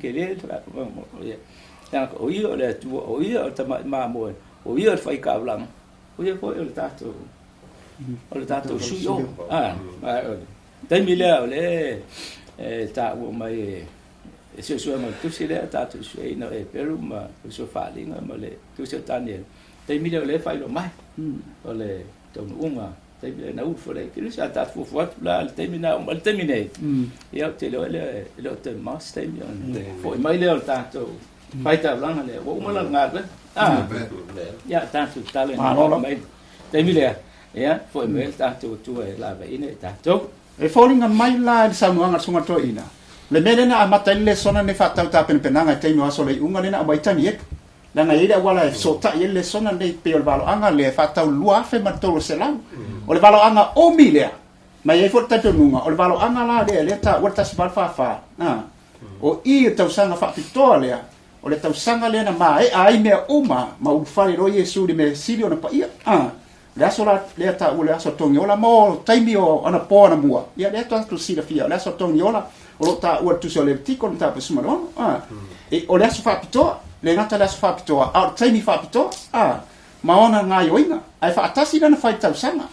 Speaker 2: ke le fa mo ya ya o io le tu o io ta ma mo o io fai ka la o io po el tatou o tatou suyo taimi le ta o mai se so ma tusi le tatou suyo na Eperu ma so Faalinga ma le tusi tani taimi le fai lo mai o le taumate taimi na u fole ke sa ta fuafua la taimi na o taimi nei ia te le te mas taimi foi mai le tatou Faitau langa le o mala ngale ya tatou tali mai taimi le ya foi mel tatou tu la vaina tatou
Speaker 1: e falling on my line samuanga sunga to ina le melena amata le sona ne fatau tapena penanga te no aso le unga lena mai tani ek langa ida wala so ta le sona le pe o valaauina le fatau lua fe mato se la o le valaauina o milea mai e forta to nunga o le valaauina la le ta wata se fa o i tau sanga fa pitoa le o le tau sanga le na mai ai me uma ma u fale ro Iesu di me silio na pa ia le aso la le ta o le aso tongi ola mo taimi o ana po na mua ia le to tu si la fia le aso tongi ola o lo ta o tu so Levitiko ta pe suma no e o le aso fa pitoa le ngata le aso fa pitoa a taimi fa pitoa ma ona nga yoinga ai fa atasi na Faitau sanga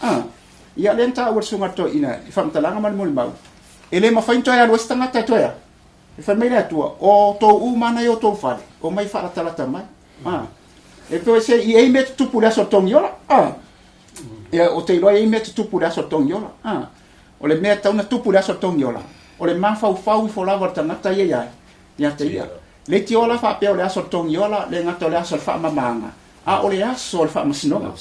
Speaker 1: ia le ta o sunga to ina fa mtalanga mal mol mau ele ma fainto ya lo stanga ta to ya e fa mele Atua o to u mana yo to fale o mai fa tala mai e pe se i e met tu pu le aso tongi ola e o te loa i mete tupu le aso tongi ola o le mea tauna tupu le aso tongi ola o le mafau fau i folava o tangata ia ia te ia le ti ola fa peo le aso tongi ola le ngata o le aso le fa mamanga o le aso le fa masinonga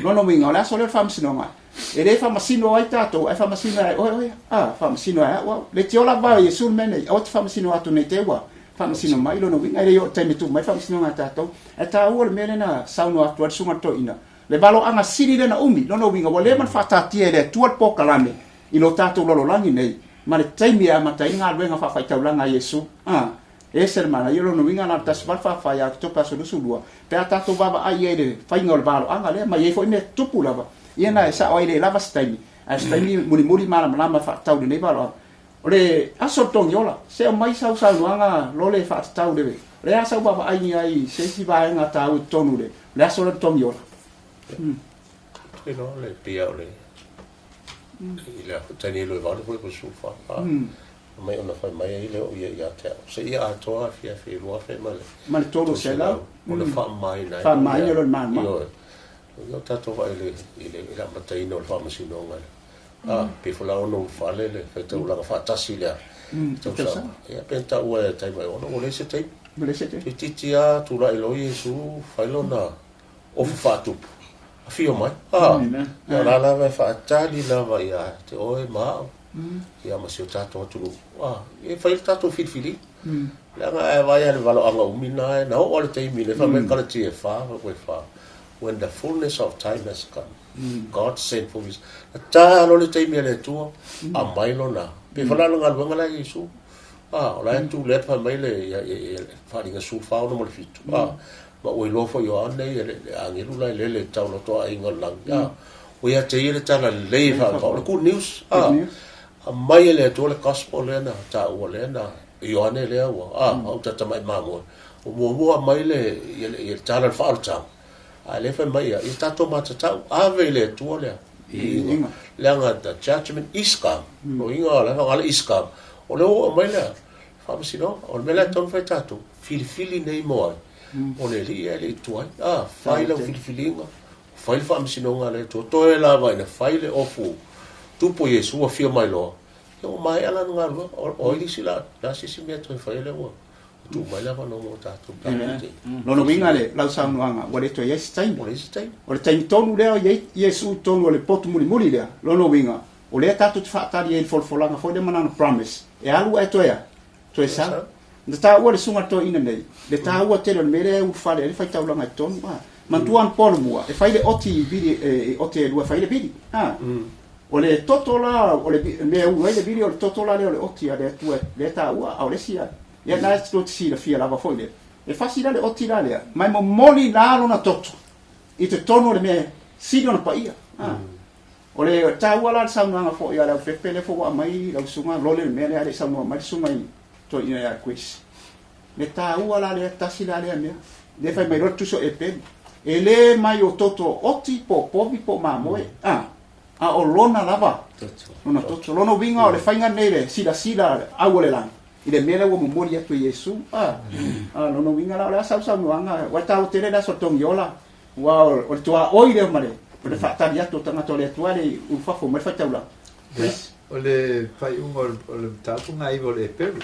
Speaker 1: nono winga o le aso le fa masinonga e le fa masino ai tatou ai fa masino ai fa masino ai le ti ola va Iesu mene o te fa masino atu nei te ua fa masino mai lono winga e le yo te mitu mai fa masino nga tatou e ta ua le mele na sauno atu al sunga to ina le valaauina sili le na umi lono winga wa le man faatatia le tuat pokalame i lo tatou lololangi nei ma le taimi a matainga aluenga faafaitaulaga Iesu e se mana i lono winga na tasval faafaya ki topa solusulua pe a tatou vavaai ai le faiga o le valaauina le ma iai foʻi me tupu lava ia na e saʻo ai le lava se taimi ae se taimi mulimuli malamalama faatau lenei valaauina o le aso togi ola se o mai sausaunuaga lo le faatatau lewe le a sau vavaai ai seisi vaega tau tonu le aso le togi ola
Speaker 3: no le pia le ile tani lo va le sufa mai ona fa mai ile o ia te se ia Atua fia lo fa
Speaker 1: mal todo se la
Speaker 3: o le fa mai na
Speaker 1: fa mai lo man
Speaker 3: yo tato va ile la mataino le fa masino ngal pe fola ono fa le Faitau la fa tasile ia penta o tai mai ono le se tai titia tu la ilo Iesu fa lona o faatu Afioga mai la va fa tali la va ia te oe ma ia ma se tatou tulu e fa il tatou filfili la nga va ia le valaauina umina na o le taimi le fa me kala tie fa when the fullness of time has come God sent for his ta lo le taimi le tu a mai lona pe fa la nga la Iesu la tu le fa mai le fa ringa su fa no mo le fitu ma o lo fo Ioane e angiru la le tau lo to ai ngolanga o ia te ile tala le fa ko good news mai le to le gospel le na ta o le na Ioane le o au ta mai mamo o mo mai le il tala fa alta le fa mai i ta to mata ta ave le to le le nga the judgment is come o inga la fa is come o le o mai le fa sino o me la ton fa tato fili nei mo o le li ele tuai faile filifilinga faile faamsinonga le to e lava ina faile ofu tupo Iesu afia mai lo o mai ala nga lo o ili sila la sisi metro faile o tu mai lava no mo tatu
Speaker 1: no winga le la saunuanga o le to yes time o le time tonu le Iesu tonu le potu muli le no winga o le tatu faatali e folfolanga foi de manana promise e alu e toya to esa le ta ua le sunga to ina nei le ta ua te le mere u fale le faitaulaga tonu man tuan polu mua e faile oti bidi oti e lua faile bidi o le toto la o le me u le video le toto la le oti a le tue le taua au le sia ia na sto si la fia lava foi le e fasila le oti la le mai mo moli la lona toto i te tono le me si ona pa ia o le taua la saunga foi ia le pepe le fo mai la sunga lole me le ale saunga mai sunga i to ina ya quiz le taua la le tasila le me le fai mai rotu so Eperu e le mai o toto oti po povi po mamoe a o lona lava lona toto lona winga o le fainga nei le sila au le lang i le mele o momoli atu Iesu lona winga la o sa nuanga wa tau tele la so tongiola wa o tua oi le male o le faatali atu tangata le atua le ufafo mai Faitau la
Speaker 4: o le fai o le tapu ngai o le Eperu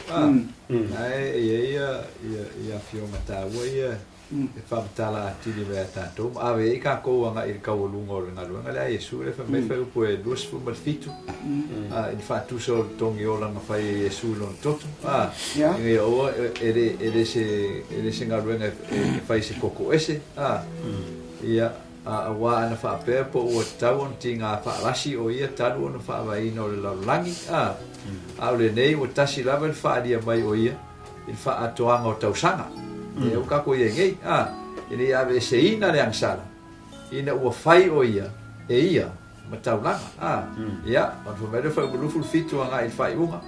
Speaker 4: ai ia Afioga taua ia e whamatala atiri mea tatou awe e ka kouanga i kaulunga o le galuega le Iesu le whamai whai upo e luas fu malfitu i whaatusa o tongi o langa whai e Iesu lona toto inga ia oa e le se galuega e whai se koko ese ia a wā ana whaapea po ua tau on ti ngā whaalasi o ia talu ona whaawaina o le laulangi au le nei ua tasi lava le whaalia mai o ia i whaatoanga o tausanga e o kako ia ngei ini ave se ina le angsala ina ua fai o ia e ia mataulanga ia on fomele fa bulufu fitu anga il fai unga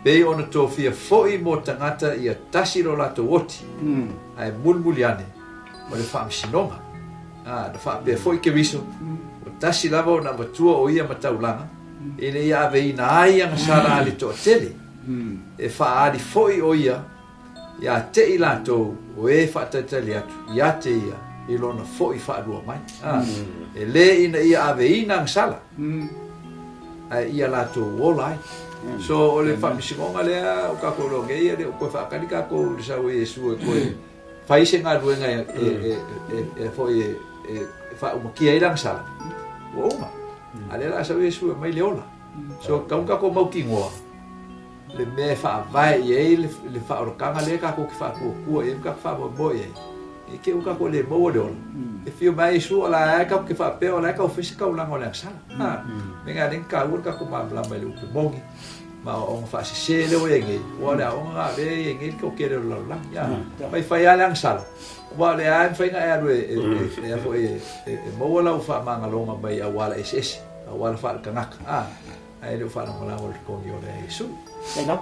Speaker 4: pe ona tofia foi mo tagata ia tasi lo lato woti ai mulmuliane o le fam sinonga da fa be foi Keriso o tasi lava ona batua o ia mataulanga ina ia ave ina ai angsala ali to tele e fa ali foi o ia ia te i latou o e faatatali atu ia te ia i lona fo'i fa'alua mai e lē ina ia aveina agasala ae ia latou ola ai so o le fa'amisigoga lea o kakou logei ia le o koe fa'akali kakou le sau Iesu e koe fai se galuega e fo'i e fa'aumakia ai le agasala ua uma a le la sau Iesu e mai le ola so kaukako maukigoa le me fa'avae i ai le fa'aolokaga lea kako ke fa'akuakua ia kako fa'amoemoe ai e ke uka ko le mo le ola e fio mai su ala ka ke fa'apea ola ka ofisi kaulaga o le agasala me ga len ka ua kako mamalama i le upe mogi ma o fa'asese le o egei ua le aoga ga'avea i egei ke le lalolagi ia mai fai a le agasala ua le a faiga e alu e afo e maua lau fa'amagaloga mai auala esese auala fa'alekagaga ai le fa'alamalama o le kogi o le Iesu
Speaker 1: Faitau.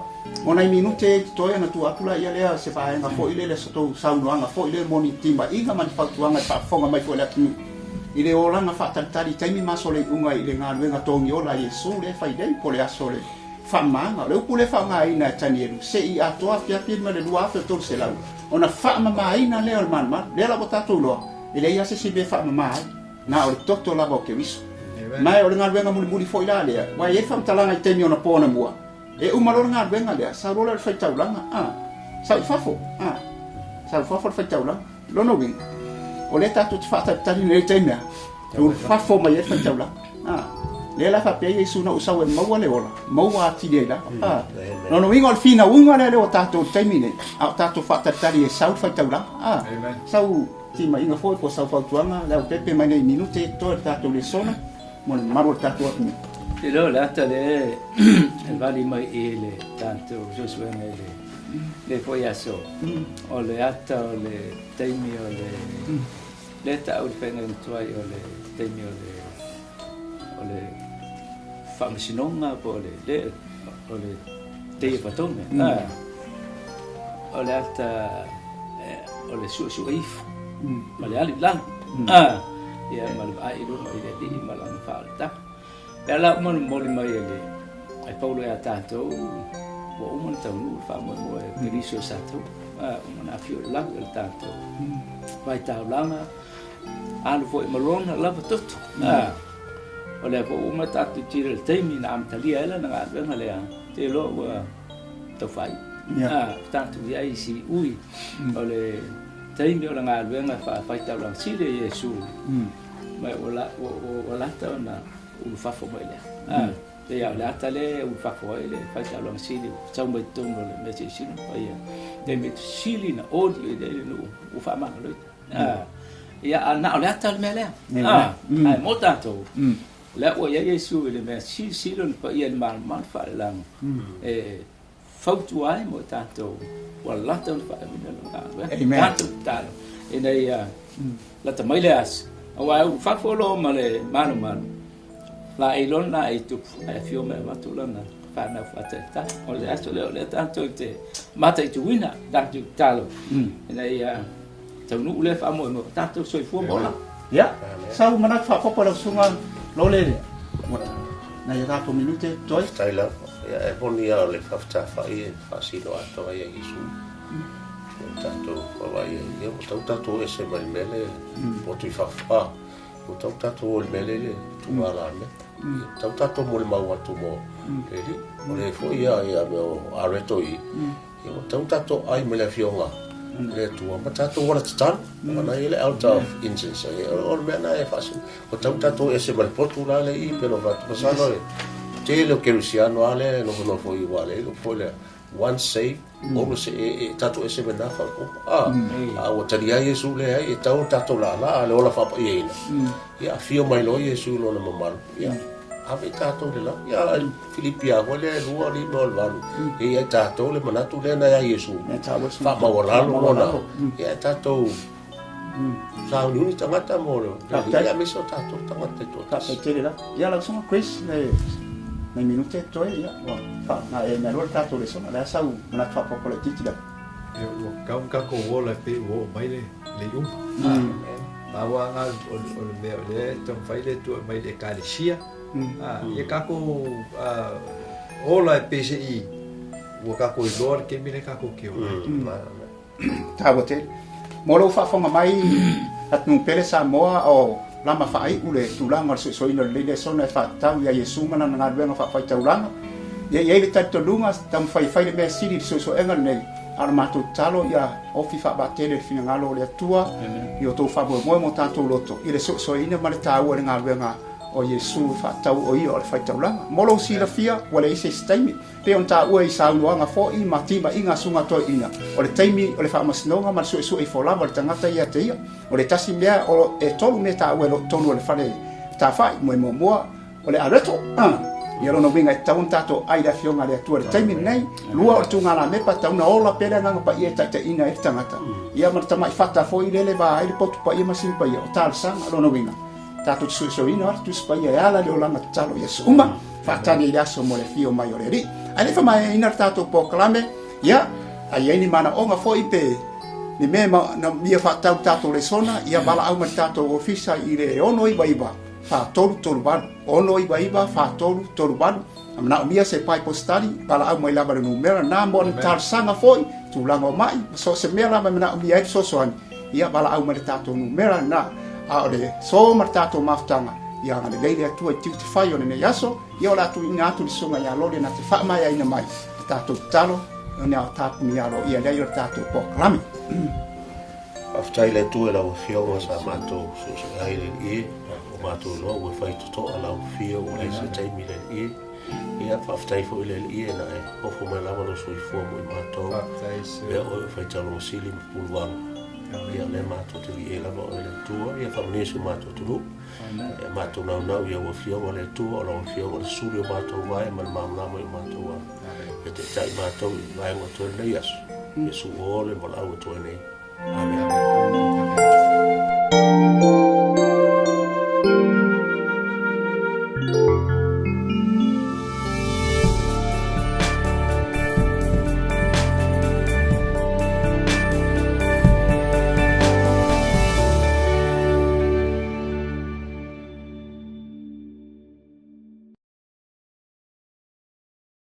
Speaker 1: Ona i minute toi ana tu atula ia lea se faenga fo ile le soto saunoanga fo ile moni timba inga man fautuanga fa fonga mai fo le atunu. Ile olanga fa tantari taimi masole unga ile galuega tongi ola Iesu le faidei po le asole. Fa manga le upule fa nga ina tanieru se i Atua fia ma le lua fe tol se lau. Ona fa mama ina le man le la botato lo. Ile ia se be fa mama na o toto la bo Keriso. Mai o galuega muli fo ila le. Wa e fa talanga i taimi ona pona mua. E umalor galuega lea sa rola le faitaulaga sa fafo sa fafo le faitaulaga lona winga o le tatou te fa'atatali nei taimea e fafo mai e le faitaulaga le la fa'apea Iesu na usau e maua le ola maua atili ai lava lona winga o le finauga lea le o tatou le taimi nei a o tatou fa'atatali e sau le faitaulaga sau timaiga foi po sau fautuaga le au pepe mai nei minute toe le tatou lesona mo le malu o le tatou atu
Speaker 2: e lo le ata le vali mai e le tanto Josuena le foi aso o le ata o le taimi o le ta o penga tuai o le taimi o le famisinonga po le te patone o le ata o le su if ma le ali lan ia mal ai lo ile di malam falta Pela mo mai ele. Ai Paulo e tatou o uma taumate fa mo Keriso satou. Uma Afioga el tatou. Faitau langa alu foi malona lava toto. Ole po uma tatou tira el taimi na talia ela na venga le te lo to fai. Tatou ia si ui. Ole taimi o nga venga fa faitau lang sile Iesu. Mai ola ta na o fafo mai le te ia le atale o fafo ele faitau lang sili tau mai tono le me sili faia te me sili na odi de no o fa ma lo ia ana le atale me le ai mo tatou la o ia Iesu le me si lon pa ia malamalama faaelagi faatuai mo tatou ua lata ona faaauina
Speaker 1: Amen.
Speaker 2: tatou talo ina ia lata mai le asa aua au faafolo ma le malumalu la ai lona ai tupu ai Afioga me matu lana fanau faataita o le aso leo le tatou te mata i tuina tatou talo ina ia taunuu le faamoemoe tatou soifua mo la
Speaker 1: Ya, sau mana whapopo lau sunga lo le na ia tato minute toi.
Speaker 3: Taila, e poni a le whafta whai e whasino atoa ia Iesu. Tato whawai e o tau tato e se mai mele po tui whawha. O tau tato o le mele le tuwala me. Tau tato mo le mau atu mo. Eli, o le fo ia me o areto i. O tau tato ai me le Afioga. Le tua ma tato ora tatan mana ele out of instance o mena e fácil o tato ese mal portula le I pero va pasando te lo que Luciano ale no foi igual lo foi le one save o se tato ese mena fa o talia Iesu le ai tato la le ola fa ia ia fio mai lo Iesu lo na mamal ia ave tato le la ia Filipia wale lua li no valu ia tato le manatu le na Iesu fa mawala lona ia tato sa uni tangata mo ia miso tato tangata to
Speaker 1: Ta se tele la. Ya la sunga Chris na minute toi ya. Fa na e na lo tato le sona la sau mana whapopo le titi la.
Speaker 4: o kau kako wola pe wo mai le awa nga o me le ton faile tu mai le kalesia e kako ola PCI o kako i lor ke mine kako ke o
Speaker 1: Ta bote. Molo fa fonga mai at nung pele sa moa o lama fai ule tulanga so ino le sona faatau ia Iesu mana nga luenga fa Faitau langa. Ia le tato lunga tam fai le me siri so enga nei. Ara matou talo ia ofi fa batele fina ngalo le Atua io to fa mo tatou loto ile so ina ma le tau le ngaluenga o Iesu faatau o io le Faitau langa molo si la fia wala ise taimi pe on ta ua i saunoanga fo i matima inga sunga to ina o le taimi o le fa masnonga ma so e folava le tangata ia te ia o le tasi mea o e tolu me ta ua lo tonu le fale ta fai mo o le areto ia lona winga e taun tato ai da Afioga le Atua le taimi nei lua o tunga la mepa tauna ola pele nga pa ia ta ina e tangata ia ma tama fata fo i le va ai potu pa ia masin pa ia o tal sang lona winga tato so ina tu spa ia ala le ola talo ia suma fatani ia so mo le fio mai o le ri ai fa mai ina tato po klame ia ai ni mana onga fo i pe ni me na mia fatau tato Lesona ia valaauina tato ofisa i le ono i baiba faatolu balu ono iba faatolu balu amna mia se pai postali bala au mai lava le numera na mo tar sanga foi tu lango mai so se mera ma na mia so soan ia bala au mai tato numera na ale so martato maftanga ia ngale leile atu tiute fai ona ne yaso ia la tu ina tu songa ya lole na te fa mai ina mai tato talo ona tapu ni alo ia le tato po klami
Speaker 3: aftai le tu la Afioga sa mato so ai le mato lo we fai to ala fio o ai se taimi le ia aftai fo le na o fo me lava lo so i fo mo mato e o fai talo sili pulwan ia le mato te vi e lava o le tu ia fa mne so mato tu e mato na ia o fio o le tu o lo fio o suli o mato vai ma malamalama i mato wa e te tai mato vai mo to le Iesu Iesu o le valaauina to nei amen